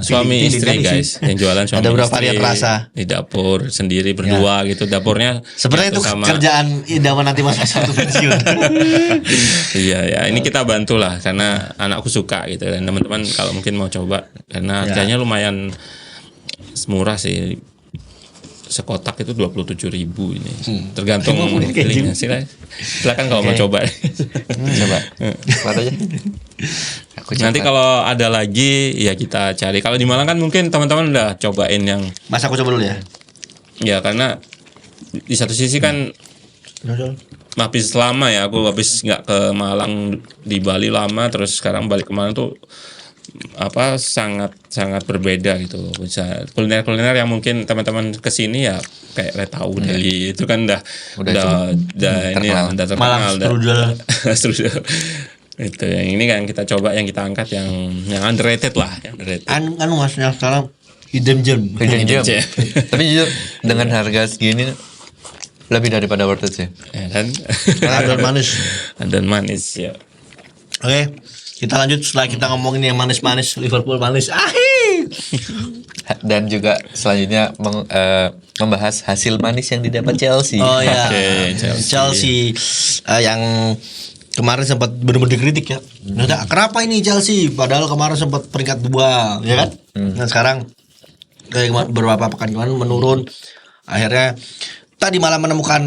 Speaker 1: suami istri guys. Yang jualan suami
Speaker 2: ada berapa
Speaker 1: istri.
Speaker 2: varian rasa.
Speaker 1: Di dapur sendiri berdua gitu. Dapurnya
Speaker 2: sebenarnya itu kerjaan idaman nanti masa satu pensiun.
Speaker 1: Iya, ini kita bantu lah karena anakku suka gitu, dan teman-teman kalau mungkin mau coba karena harganya lumayan murah sih. Sekotak itu 27.000 ini. Tergantung pilihnya. Silakan kalau mau coba.
Speaker 3: Coba. Lihat aja.
Speaker 1: Nanti kalau ada lagi ya kita cari. Kalau di Malang kan mungkin teman-teman udah cobain yang.
Speaker 2: Mas aku coba dulu ya.
Speaker 1: Ya karena di satu sisi kan habis lama ya, aku habis nggak ke Malang, di Bali lama, terus sekarang balik ke Malang tuh sangat berbeda gitu. Bisa kuliner yang mungkin teman-teman kesini ya kayak tahu Deli itu kan udah terkenal, strudel. Itu yang ini kan kita coba, yang kita angkat yang underrated lah,
Speaker 2: Masnya sekarang hidden gem.
Speaker 3: Tapi jujur dengan harga segini lebih daripada worth it sih.
Speaker 1: Ya kan? Adon manis ya.
Speaker 2: Oke. Kita lanjut setelah kita ngomongin yang manis-manis, Liverpool manis.
Speaker 3: Dan juga selanjutnya membahas hasil manis yang didapat Chelsea.
Speaker 2: Oh ya,
Speaker 1: Oke,
Speaker 2: Chelsea yang kemarin sempat benar-benar dikritik ya. Nah, kenapa ini Chelsea? Padahal kemarin sempat peringkat 2, ya kan? Nah sekarang beberapa pekan kemarin menurun. Akhirnya tadi malah menemukan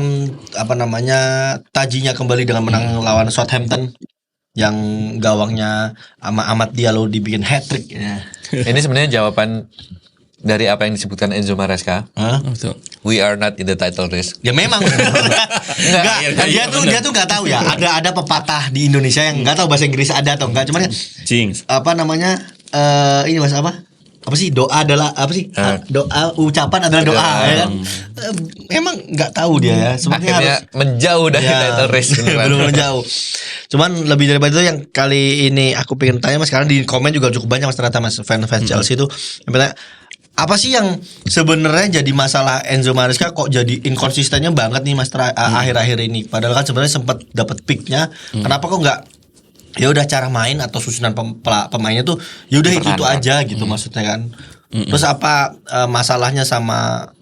Speaker 2: tajinya kembali dengan menang lawan Southampton yang gawangnya Amad Diallo dibikin hat-trick ya.
Speaker 3: Ini sebenarnya jawaban dari apa yang disebutkan Enzo Maresca. We are not in the title race.
Speaker 2: Ya memang. Enggak, dia tuh enggak tahu ya. Ada pepatah di Indonesia yang enggak tahu bahasa Inggris ada atau enggak. Cuman
Speaker 1: Jinx.
Speaker 2: Ini Mas apa sih doa adalah apa sih doa ucapan adalah doa ya kan. Memang nggak tahu dia ya sebenarnya
Speaker 3: akhirnya
Speaker 2: harus
Speaker 3: menjauh dari title race
Speaker 2: belum menjauh. Cuman lebih daripada itu yang kali ini aku pengen tanya Mas, karena di komen juga cukup banyak Mas ternyata Mas fans Chelsea itu yang bertanya, apa sih yang sebenarnya jadi masalah Enzo Maresca kok jadi inkonsistennya banget nih Mas akhir-akhir ini, padahal kan sebenarnya sempat dapat peaknya. Kenapa kok nggak ya udah cara main atau susunan pemainnya tuh ya udah itu aja gitu maksudnya kan. Terus apa masalahnya sama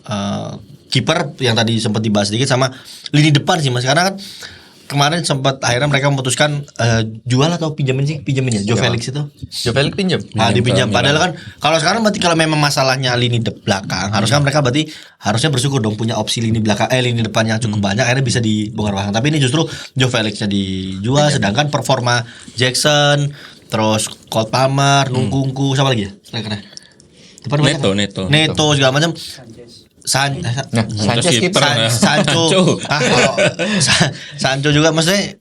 Speaker 2: kiper yang tadi sempat dibahas sedikit, sama lini depan sih Mas, karena kan kemarin sempat akhirnya mereka memutuskan jual atau pinjamin ya Joe Felix itu.
Speaker 3: Joe Felix pinjam.
Speaker 2: Dipinjam. Padahal kan kalau sekarang berarti kalau memang masalahnya lini belakang, harusnya mereka berarti harusnya bersyukur dong punya opsi lini belakang lini depan yang cukup banyak, akhirnya bisa dibongkar pasang. Tapi ini justru Joe Felixnya dijual, sedangkan performa Jackson, terus Cole Palmer, Nungkungku, siapa lagi ya? Neto segala macam.
Speaker 3: Sanchez kiper.
Speaker 2: Sancho juga maksudnya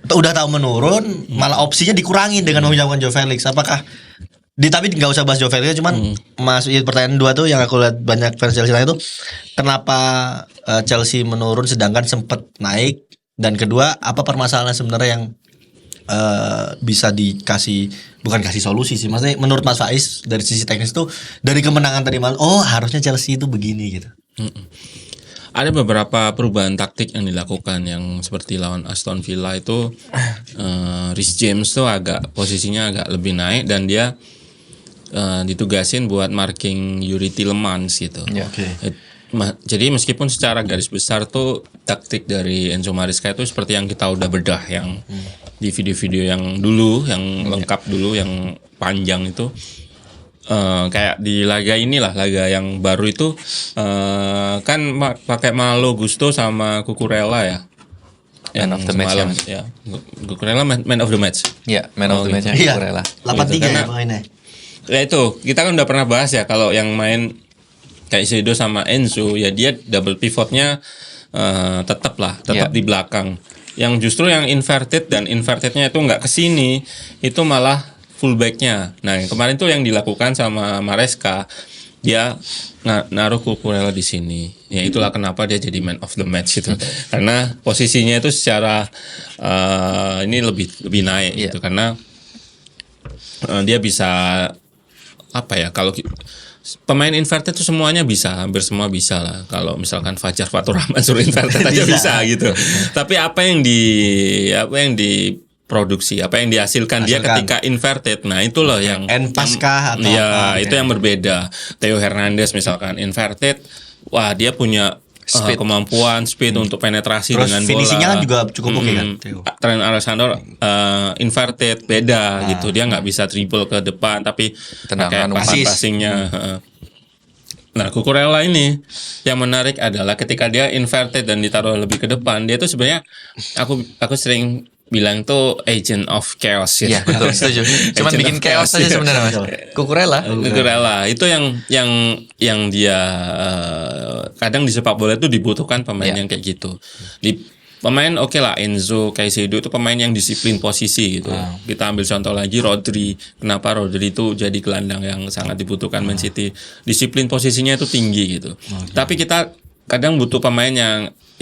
Speaker 2: udah tahu menurun, malah opsinya dikurangi dengan meminjamkan Joe Felix. Apakah tapi nggak usah bahas Joe Felix, cuman pertanyaan 2 tuh yang aku lihat banyak fans Chelsea itu, kenapa Chelsea menurun sedangkan sempat naik, dan kedua apa permasalahan sebenarnya yang bisa bukan kasih solusi sih, maksudnya menurut Mas Faiz dari sisi teknis tuh dari kemenangan tadi malam, harusnya Chelsea itu begini gitu.
Speaker 1: Ada beberapa perubahan taktik yang dilakukan, yang seperti lawan Aston Villa itu Reece James tuh posisinya agak lebih naik, dan dia ditugasin buat marking Yuri Tielemans gitu. Jadi meskipun secara garis besar tuh taktik dari Enzo Maresca itu seperti yang kita udah bedah yang di video-video yang dulu, yang lengkap dulu, yang panjang itu, kayak di laga yang baru itu kan pakai Malo Gusto sama Cucurella ya.
Speaker 3: Man of the match
Speaker 1: ya. Cucurella man of the match.
Speaker 3: Iya, man of the match Cucurella.
Speaker 2: 8-3 ya mainnya.
Speaker 1: Ya itu, kita kan udah pernah bahas ya, kalau yang main Caicedo sama Enzo ya dia double pivotnya tetap di belakang. Yang justru yang invertednya itu nggak kesini, itu malah fullbacknya. Nah kemarin tuh yang dilakukan sama Maresca, dia naruh Cucurella di sini. Ya itulah kenapa dia jadi man of the match gitu. Karena posisinya itu secara ini lebih naik gitu, karena dia bisa kalau pemain inverted itu semuanya bisa, hampir semua bisa lah. Kalau misalkan Fajar Faturrahman suruh inverted aja bisa gitu. Tapi apa yang diproduksi, apa yang dihasilkan dia ketika inverted, nah itu loh yang
Speaker 2: Pasca atau
Speaker 1: itu yang berbeda. Theo Hernandez misalkan inverted, wah dia punya kemampuan speed untuk penetrasi. Terus dengan bola.
Speaker 2: Finishingnya kan juga cukup oke kan.
Speaker 1: Trent Alexander inverted beda gitu, dia nggak bisa dribble ke depan tapi pakai passingnya. Nah Cucurella ini yang menarik adalah ketika dia inverted dan ditaruh lebih ke depan, dia tuh sebenarnya aku sering bilang tuh agent of chaos gitu.
Speaker 3: Iya, betul, setuju. Cuman bikin chaos aja sebenarnya Mas. Cucurella itu yang dia kadang di sepak bola itu dibutuhkan pemain yang kayak gitu. Pemain lah, Enzo, Caicedo itu pemain yang disiplin posisi gitu. Kita ambil contoh lagi Rodri. Kenapa Rodri itu jadi gelandang yang sangat dibutuhkan Man City? Disiplin posisinya itu tinggi gitu. Tapi kita kadang butuh pemain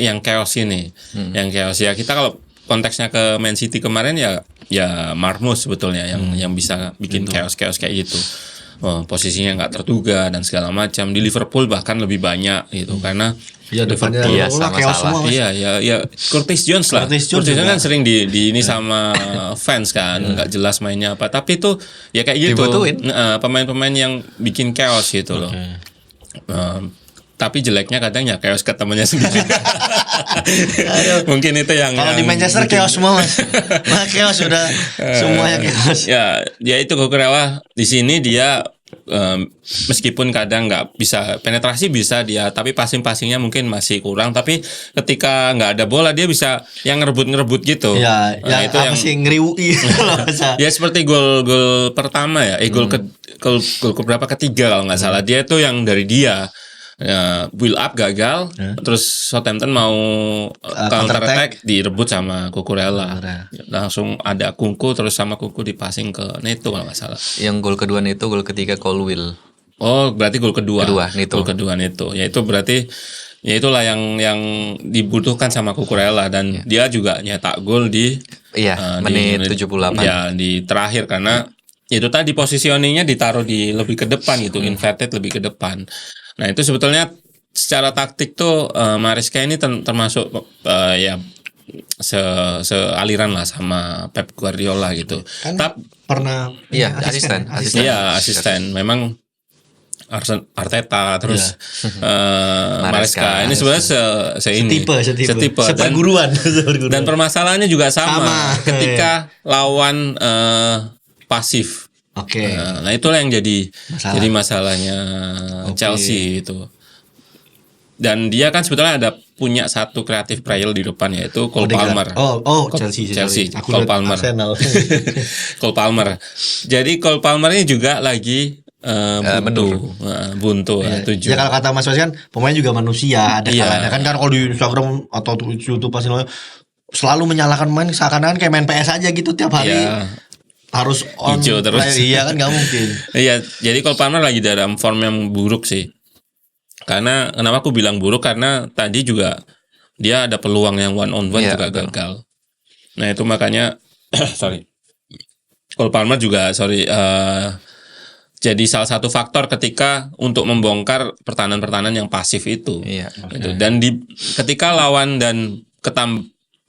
Speaker 3: yang chaos ini. Yang chaos ya, kita kalau konteksnya ke Man City kemarin ya Marmoush sebetulnya yang bisa bikin chaos kayak gitu.
Speaker 1: posisinya nggak terduga dan segala macam. Di Liverpool bahkan lebih banyak gitu karena
Speaker 2: depannya
Speaker 3: Iya,
Speaker 2: chaos
Speaker 3: sama-sama.
Speaker 2: semua, Mas.
Speaker 1: Iya, Curtis Jones lah.
Speaker 2: Curtis Jones
Speaker 1: Curtis Jones
Speaker 2: juga.
Speaker 1: kan sering di ini sama fans kan, nggak jelas mainnya apa. Tapi itu ya kayak gitu.
Speaker 3: Dibutuhin.
Speaker 1: Pemain-pemain yang bikin chaos gitu loh. Tapi jeleknya kadang ya chaos ke temannya sendiri. Mungkin itu yang
Speaker 2: Kalau di
Speaker 1: yang
Speaker 2: Manchester
Speaker 1: bikin-
Speaker 2: chaos semua, Mas. Nah, chaos sudah semuanya chaos.
Speaker 1: Ya itu Kukurewa di sini dia meskipun kadang nggak bisa penetrasi bisa dia, tapi passingnya mungkin masih kurang. Tapi ketika nggak ada bola dia bisa yang ngerebut gitu.
Speaker 2: Ya,
Speaker 1: Nah,
Speaker 2: yang apa sih ngeriwui kalau bahasa.
Speaker 1: Ya seperti gol pertama ya, gol berapa ketiga kalau nggak salah. Dia itu yang dari dia build up gagal, terus Southampton mau counter attack direbut sama Cucurella. Langsung ada Kunku terus sama Kunku dipassing ke Neto kalau nggak salah.
Speaker 3: Yang gol kedua Neto, gol ketiga Colwill.
Speaker 1: Oh, berarti gol kedua.
Speaker 3: Neto.
Speaker 1: Gol kedua Neto. Ya itu berarti ya itulah yang dibutuhkan sama Cucurella dan dia juga nyetak gol di
Speaker 3: Iya, menit 78.
Speaker 1: Ya, di terakhir karena itu tadi positioningnya ditaruh di lebih ke depan gitu, inverted lebih ke depan. Nah, itu sebetulnya secara taktik tuh Maresca ini termasuk ya sealiran lah sama Pep Guardiola gitu.
Speaker 2: Kan
Speaker 1: Tapi
Speaker 2: pernah
Speaker 3: Iya, asisten.
Speaker 1: iya asisten. Memang Arteta terus Maresca ini sebenarnya setipe
Speaker 2: seperguruan.
Speaker 1: dan permasalahannya juga sama. Ketika lawan pasif.
Speaker 2: Oke.
Speaker 1: Nah itulah yang jadi masalahnya Chelsea itu. Dan dia kan sebetulnya ada punya satu kreatif player di depan yaitu Cole Palmer. Chelsea. Cole Palmer. Cole Palmer. Jadi Cole Palmer ini juga lagi buntu tujuh.
Speaker 2: Ya kalau kata Mas Wes kan pemain juga manusia ada kalanya kan kalau di Instagram atau YouTube pasti selalu menyalahkan pemain seakan-akan kayak main PS aja gitu tiap hari. Harus on
Speaker 1: hijau terus.
Speaker 2: Iya kan nggak mungkin.
Speaker 1: Iya, jadi Cole Palmer lagi dalam form yang buruk sih. Karena kenapa aku bilang buruk karena tadi juga dia ada peluang yang one on one juga gagal. Nah itu makanya Cole Palmer juga jadi salah satu faktor ketika untuk membongkar pertahanan yang pasif itu. Gitu. Dan ketika lawan dan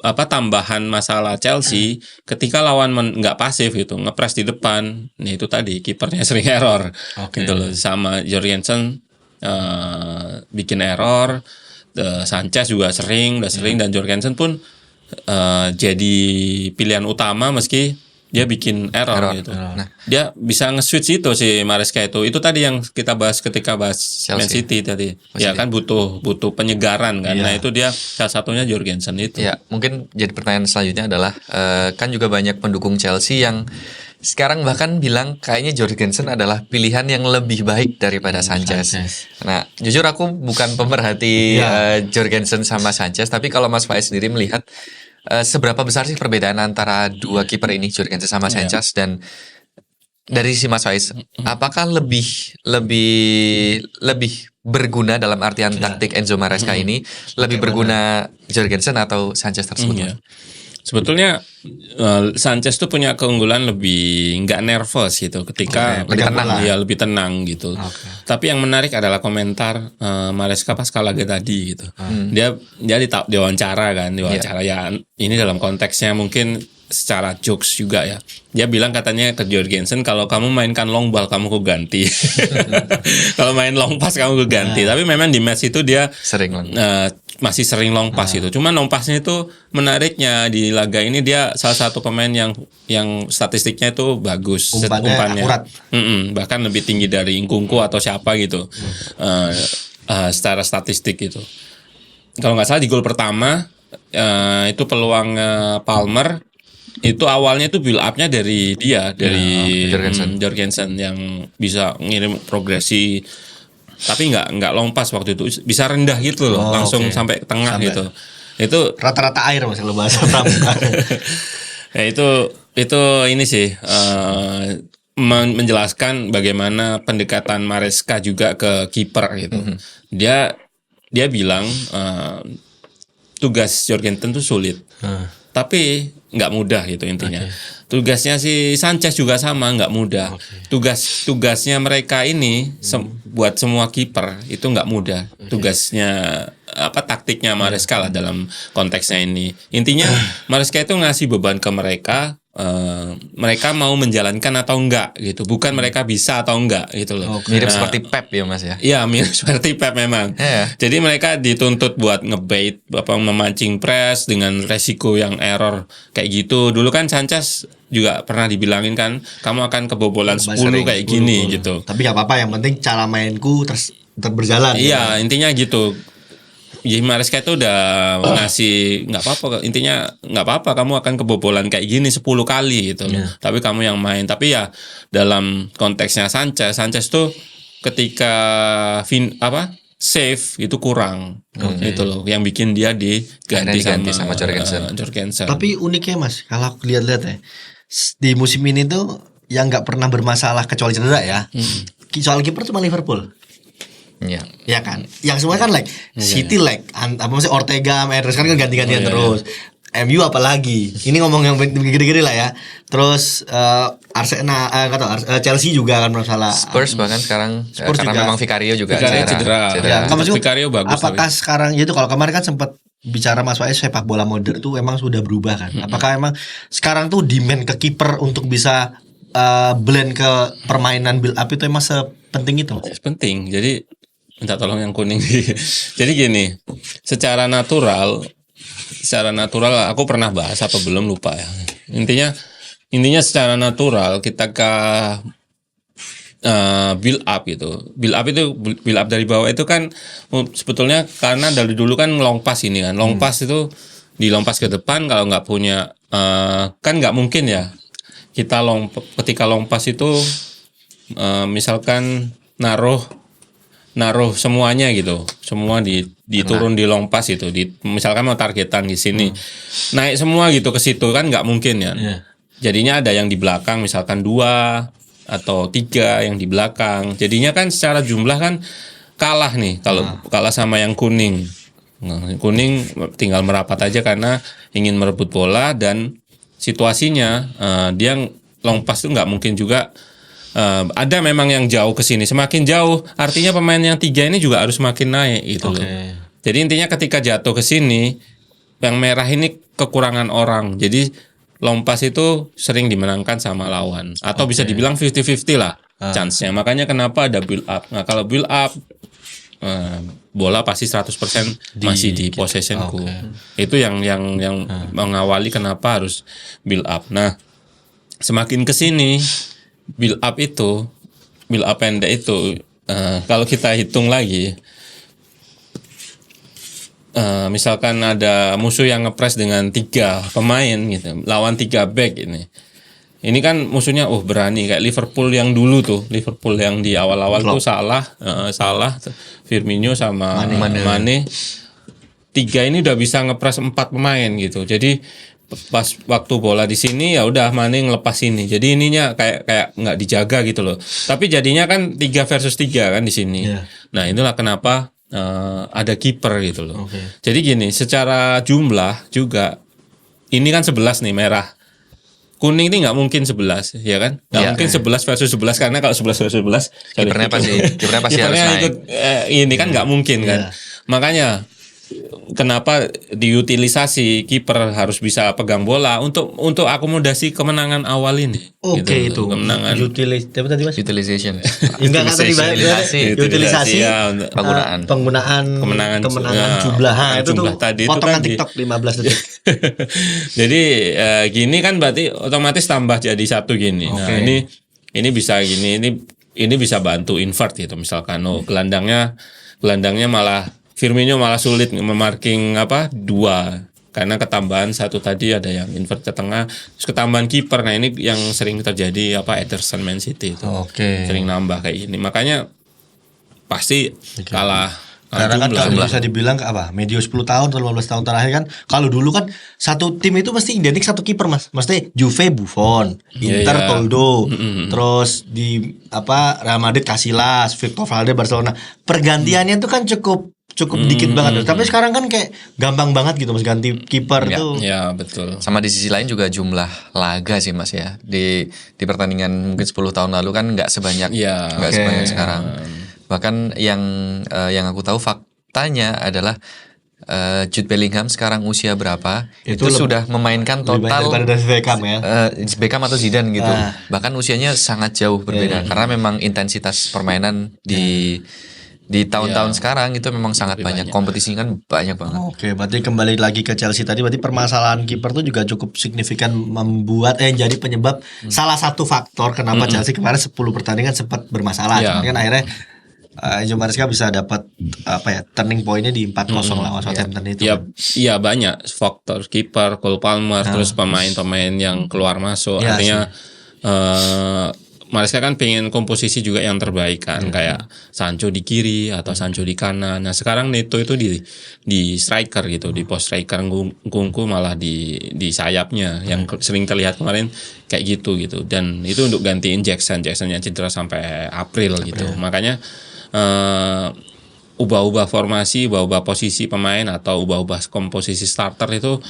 Speaker 1: tambahan masalah Chelsea ketika lawan nggak pasif gitu ngepres di depan, nih itu tadi kipernya sering error gitu loh, sama Jorgensen bikin error, Sanchez juga udah sering dan Jorgensen pun jadi pilihan utama meski dia bikin error gitu. Nah, dia bisa nge-switch itu si Maresca itu. Itu tadi yang kita bahas ketika bahas Man City tadi. Ya kan butuh penyegaran kan. Nah, itu dia salah satunya Jorgensen itu.
Speaker 3: Ya, mungkin jadi pertanyaan selanjutnya adalah kan juga banyak pendukung Chelsea yang sekarang bahkan bilang kayaknya Jorgensen adalah pilihan yang lebih baik daripada Sanchez. Nah, jujur aku bukan pemerhati Jorgensen sama Sanchez, tapi kalau Mas Faiz sendiri melihat seberapa besar sih perbedaan antara dua kiper ini Jorgensen sama Sanchez dan dari si Mas Faiz, apakah lebih berguna dalam artian taktik Enzo Maresca ini lebih berguna Jorgensen atau Sanchez tersebut?
Speaker 1: Sebetulnya Sanchez tuh punya keunggulan lebih nggak nervous gitu ketika lebih tenang gitu. Tapi yang menarik adalah komentar Maresca pas kalah tadi gitu. Dia diwawancara ya ini dalam konteksnya mungkin secara jokes juga ya. Dia bilang katanya ke Jorgensen kalau kamu mainkan long ball kamu ku ganti. Kalau main long pass kamu ku ganti. Tapi memang di match itu dia masih sering long pass itu. Cuma long passnya itu menariknya di laga ini dia salah satu pemain yang statistiknya itu bagus, umpannya akurat. Bahkan lebih tinggi dari Nkunku atau siapa gitu. Secara statistik itu. Kalau nggak salah di gol pertama itu peluang Palmer itu awalnya itu build up-nya dari Jorgensen yang bisa ngirim progresi tapi nggak long pass waktu itu, bisa rendah gitu loh, langsung sampai tengah gitu. Itu
Speaker 2: rata-rata air Mas kalau bahasa pramuka.
Speaker 1: Ya itu ini sih menjelaskan bagaimana pendekatan Maresca juga ke kiper gitu. Dia bilang tugas Jorgensen tuh sulit. Tapi nggak mudah gitu intinya. Tugasnya si Sanchez juga sama, nggak mudah. Tugasnya mereka ini buat semua kiper itu nggak mudah. Tugasnya taktiknya Maresca lah dalam konteksnya ini. Intinya Maresca itu ngasih beban ke mereka. Mereka mau menjalankan atau enggak gitu, bukan mereka bisa atau enggak gitu loh.
Speaker 3: Mirip seperti Pep ya Mas ya.
Speaker 1: Iya, mirip seperti Pep memang. Jadi mereka dituntut buat ngebait memancing press dengan resiko yang error kayak gitu. Dulu kan Sanchez juga pernah dibilangin kan, kamu akan kebobolan 10 kayak gini gitu.
Speaker 2: Tapi gak apa-apa, yang penting cara mainku tetap berjalan.
Speaker 1: Iya, intinya gitu. Jadi Maresca itu udah ngasih nggak apa-apa, intinya nggak apa-apa kamu akan kebobolan kayak gini 10 kali gitu loh. Tapi kamu yang main. Tapi ya dalam konteksnya Sanchez tuh ketika save itu kurang gitu loh, yang bikin dia diganti sama Jorgensen.
Speaker 2: Tapi uniknya Mas, kalau aku lihat-lihat ya, di musim ini tuh yang nggak pernah bermasalah kecuali cedera ya. Soal kiper cuma Liverpool. Ya kan, yang semua kan City Ortega, Ederson kan ganti-gantian terus. MU apalagi, ini ngomong yang gede-gede lah ya. Terus Arsenal, Chelsea juga kan masalah.
Speaker 3: Spurs bahkan sekarang karena
Speaker 2: juga.
Speaker 3: Memang Vicario juga
Speaker 1: cedera.
Speaker 2: Ya,
Speaker 1: Vicario bagus.
Speaker 2: Apakah sekarang itu kalau kemarin kan sempat bicara Mas Wais sepak bola modern tuh emang sudah berubah kan? Apakah emang sekarang tuh demand ke kiper untuk bisa blend ke permainan build up itu emang sepenting itu?
Speaker 1: Penting. Jadi minta tolong yang kuning. Jadi gini, secara natural aku pernah bahas apa belum lupa ya. Intinya secara natural kita build up gitu. Build up dari bawah itu kan sebetulnya karena dari dulu kan long pass ini kan. Long pass itu dilompas ke depan, kalau nggak punya kan nggak mungkin ya. Ketika long pass itu misalkan naruh semuanya gitu, semua diturun di long pass itu, misalkan mau targetan di sini, naik semua gitu ke situ kan nggak mungkin ya. Jadinya ada yang di belakang, misalkan 2 atau 3 yang di belakang. Jadinya kan secara jumlah kan kalah nih kalau kalah sama yang kuning. Kuning tinggal merapat aja karena ingin merebut bola, dan situasinya dia long pass itu nggak mungkin juga. Ada memang yang jauh ke sini, semakin jauh artinya pemain yang 3 ini juga harus semakin naik gitu loh. Jadi intinya ketika jatuh ke sini, yang merah ini kekurangan orang. Jadi long pass itu sering dimenangkan sama lawan, atau bisa dibilang 50-50 lah chance-nya. Makanya kenapa ada build up. Nah, kalau build up bola pasti 100% masih di possessionku. Itu yang mengawali kenapa harus build up. Nah, semakin ke sini build up pendek itu kalau kita hitung lagi, misalkan ada musuh yang ngepres dengan 3 pemain gitu, lawan 3 back ini kan musuhnya berani kayak Liverpool yang dulu tuh, Liverpool yang di awal-awal tuh salah Firmino sama Mane 3 ini udah bisa ngepres 4 pemain gitu. Jadi pas waktu bola di sini ya udah Mane ngelepas ini. Jadi ininya kayak nggak dijaga gitu loh. Tapi jadinya kan 3 versus 3 kan di sini. Nah, inilah kenapa ada kiper gitu loh. Jadi gini, secara jumlah juga ini kan 11 nih merah. Kuning ini nggak mungkin 11 ya kan? Nggak mungkin 11 versus 11, karena kalau 11 versus 11
Speaker 3: kipernya pasti harus naik.
Speaker 1: Ikut, ini kan nggak mungkin kan. Makanya kenapa diutilisasi kiper harus bisa pegang bola untuk akomodasi kemenangan awal ini.
Speaker 2: Itu
Speaker 1: kemenangan
Speaker 3: utilization.
Speaker 2: Utilisasi
Speaker 1: ya,
Speaker 2: penggunaan kemenangan jumlah. Itu tuh
Speaker 1: tadi
Speaker 2: potongan
Speaker 1: itu
Speaker 2: TikTok 15 detik.
Speaker 1: Jadi gini kan berarti otomatis tambah jadi 1 gini. Nah, ini bisa gini, ini bisa bantu invert gitu. Misalkan gelandangnya malah Firmino malah sulit memarking 2 karena ketambahan 1 tadi, ada yang invert ke tengah, terus ketambahan kiper. Nah, ini yang sering terjadi Ederson Man City itu. Sering nambah kayak gini. Makanya pasti kalah
Speaker 2: karena kan kalau bisa dibilang medio 10 tahun atau 15 tahun terakhir kan, kalau dulu kan satu tim itu mesti identik 1 kiper Mas. Mesti Juve Buffon, Inter Toldo, terus di Real Madrid Casillas, Victor Valdes Barcelona. Pergantiannya itu kan cukup cukup dikit banget. Tapi sekarang kan kayak gampang banget gitu Mas ganti kiper tuh.
Speaker 1: Ya betul.
Speaker 3: Sama di sisi lain juga jumlah laga sih Mas ya. Di pertandingan mungkin 10 tahun lalu kan nggak sebanyak sebanyak sekarang. Bahkan yang aku tahu faktanya adalah Jude Bellingham sekarang usia berapa itu sudah memainkan total
Speaker 2: daripada Beckham ya.
Speaker 3: Beckham atau Zidane gitu. Bahkan usianya sangat jauh berbeda karena memang intensitas permainan di tahun-tahun sekarang itu memang sangat banyak. Kompetisinya kan banyak banget.
Speaker 2: Oke, berarti kembali lagi ke Chelsea tadi, berarti permasalahan kiper tuh juga cukup signifikan membuat jadi penyebab salah satu faktor kenapa Chelsea kemarin 10 pertandingan sempat bermasalah. Cuman kan akhirnya Enzo Maresca bisa dapat turning pointnya di 4-0 lawan Southampton itu.
Speaker 1: Iya banyak faktor kiper, Cole Palmer, terus pemain-pemain yang keluar masuk. Artinya Maresca kan pengen komposisi juga yang terbaik kan, kayak Sancho di kiri atau Sancho di kanan. Nah sekarang Neto itu di striker gitu, di post striker, Nkunku malah di sayapnya yang sering terlihat kemarin kayak gitu. Dan itu untuk gantiin Jackson yang cedera sampai April gitu. Makanya ubah-ubah formasi, ubah-ubah posisi pemain atau ubah-ubah komposisi starter itu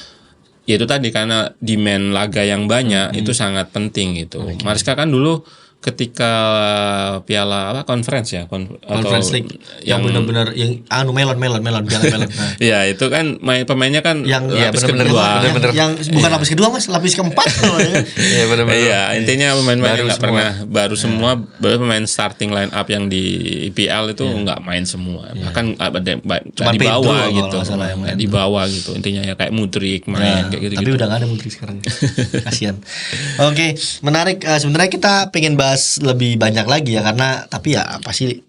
Speaker 1: ya itu tadi karena demand laga yang banyak itu sangat penting gitu. Maresca kan dulu ketika piala conference
Speaker 2: Conference League yang benar-benar yang melon piala melon.
Speaker 1: Ya itu kan pemainnya kan
Speaker 2: yang
Speaker 1: lapis kedua,
Speaker 2: yang bukan lapis kedua Mas, lapis keempat loh ya.
Speaker 3: Iya benar-benar.
Speaker 1: Iya, intinya pemain-pemain nggak pernah baru semua, pemain starting line up yang di IPL itu nggak main semua. Bahkan di bawah gitu. Di bawah gitu. Intinya ya kayak Mudryk main kayak gitu.
Speaker 2: Tapi udah nggak ada Mudryk sekarang. Kasihan. Oke, menarik. Sebenarnya kita pengen bahas lebih banyak lagi ya, karena tapi ya apa sih,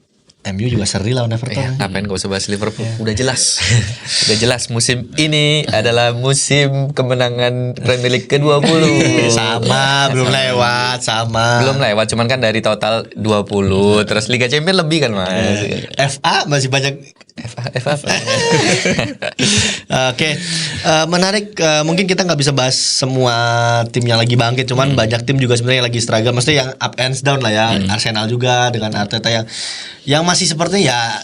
Speaker 2: MU juga seri lawan Everton.
Speaker 3: Ngapain gak usah bahas Liverpool? Udah jelas. Udah jelas musim ini adalah musim kemenangan Premier League ke-20.
Speaker 2: Belum lewat,
Speaker 3: cuman kan dari total 20. Terus Liga Champions lebih kan Mas.
Speaker 2: FA masih banyak.
Speaker 3: FA.
Speaker 2: Oke, menarik. Mungkin kita nggak bisa bahas semua tim yang lagi bangkit, cuman banyak tim juga sebenarnya yang lagi struggle. Maksudnya yang up and down lah ya. Arsenal juga dengan Arteta yang masih seperti ya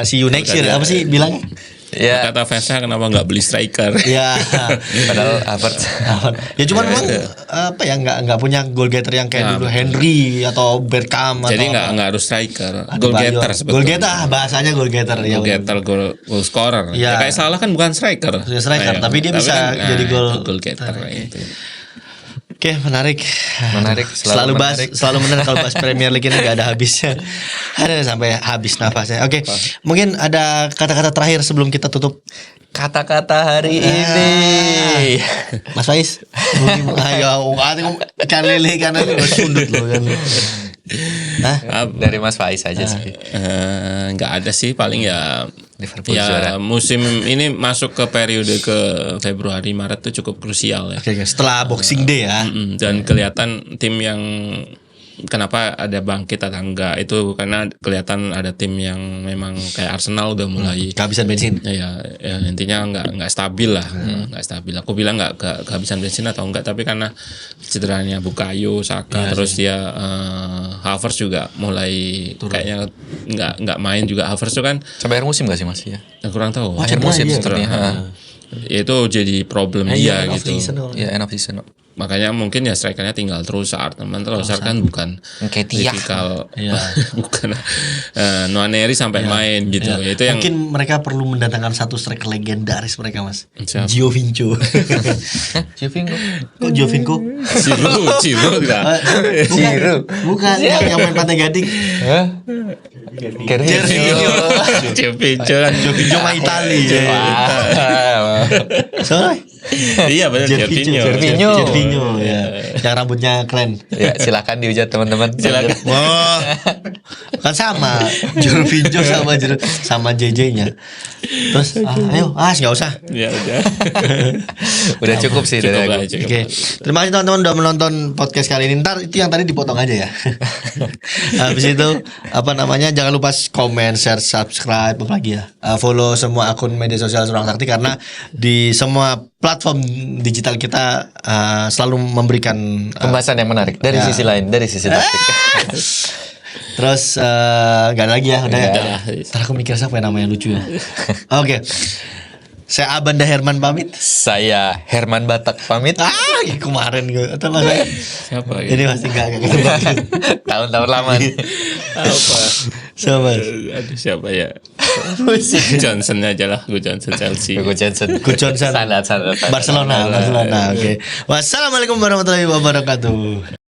Speaker 2: see you next year. Apa sih bilangnya?
Speaker 3: Ya.
Speaker 1: Kata fansnya kenapa nggak beli striker?
Speaker 2: Ya.
Speaker 3: Padahal Havertz.
Speaker 2: Ya cuman memang nggak punya goal getter yang kayak dulu Henry atau Bergkamp.
Speaker 1: Jadi nggak harus striker. Goal getter sebetulnya.
Speaker 2: Goal getter bahasanya goal getter.
Speaker 1: Goal getter, goal scorer. Ya kayak Salah kan bukan striker.
Speaker 2: Tapi dia bisa jadi goal
Speaker 1: getter itu.
Speaker 2: Oke, menarik. Selalu menarik kalau bahas Premier League ini gak ada habisnya. Ada sampai habis nafasnya. Oke, mungkin ada kata-kata terakhir sebelum kita tutup.
Speaker 3: Kata-kata hari ini.
Speaker 2: Mas Faiz. Ayo, kan lele karena sundut loh kan.
Speaker 3: Dari Mas Faiz aja sih.
Speaker 1: Nggak ada sih, paling ya
Speaker 3: Liverpool juara.
Speaker 1: Musim ini masuk ke periode ke Februari Maret itu cukup krusial ya.
Speaker 2: Oke, setelah Boxing Day ya.
Speaker 1: Dan kelihatan tim yang kenapa ada bangkit atau enggak itu karena kelihatan ada tim yang memang kayak Arsenal udah mulai
Speaker 2: kehabisan bensin.
Speaker 1: Ya intinya nggak stabil lah, nggak stabil. Aku bilang nggak kehabisan bensin atau enggak, tapi karena cederanya Bukayo, Saka, terus dia Havertz juga mulai turun. Kayaknya nggak main juga. Havertz itu kan
Speaker 3: sampai akhir musim nggak sih Mas ya?
Speaker 1: Kurang tahu.
Speaker 3: Akhir musim sepertinya.
Speaker 1: Itu jadi problem dia gitu.
Speaker 3: End of season.
Speaker 1: Makanya mungkin ya strikernya tinggal terus kan bukan tipikal bukan Nwaneri sampai main gitu. Itu yang
Speaker 2: mungkin mereka perlu mendatangkan satu striker legendaris mereka Mas. Giovinco. Kok Giovinco?
Speaker 1: Ciro tidak.
Speaker 2: Bukan yang main Pantai Gading. Giovinco mah Italia. Iya benar, Jorginho ya. Yang rambutnya keren.
Speaker 3: Ya, silakan dihujat teman-teman.
Speaker 1: Silakan.
Speaker 2: Wah. Kan sama Jorginho sama JJ-nya. Terus ayo, enggak usah.
Speaker 1: Ya udah.
Speaker 3: Udah cukup sih
Speaker 1: cukup.
Speaker 2: Oke. Terima kasih teman-teman udah menonton podcast kali ini. Ntar itu yang tadi dipotong aja ya. Habis itu jangan lupa komen, share, subscribe, apa lagi ya. Follow semua akun media sosial Ruang Sakti karena di semua platform digital kita selalu memberikan
Speaker 3: pembahasan yang menarik dari sisi lain, dari sisi taktik.
Speaker 2: Terus gak ada lagi ya, udah ya. Ntar aku mikir siapa yang namanya lucu ya. Oke. Saya Abanda Herman pamit.
Speaker 3: Saya Herman Batak pamit.
Speaker 2: Kemarin gue atau masa
Speaker 1: Siapa ya?
Speaker 2: ini masih gak ketebak.
Speaker 3: Tahun-tahun lama nih.
Speaker 1: Apa?
Speaker 2: Siapa?
Speaker 1: Aduh, siapa ya? Johnson aja lah, gue Johnson Chelsea.
Speaker 3: Hugo Johnson.
Speaker 2: Hugo Johnson.
Speaker 3: Standar.
Speaker 2: Barcelona. Oke. Wassalamualaikum warahmatullahi wabarakatuh.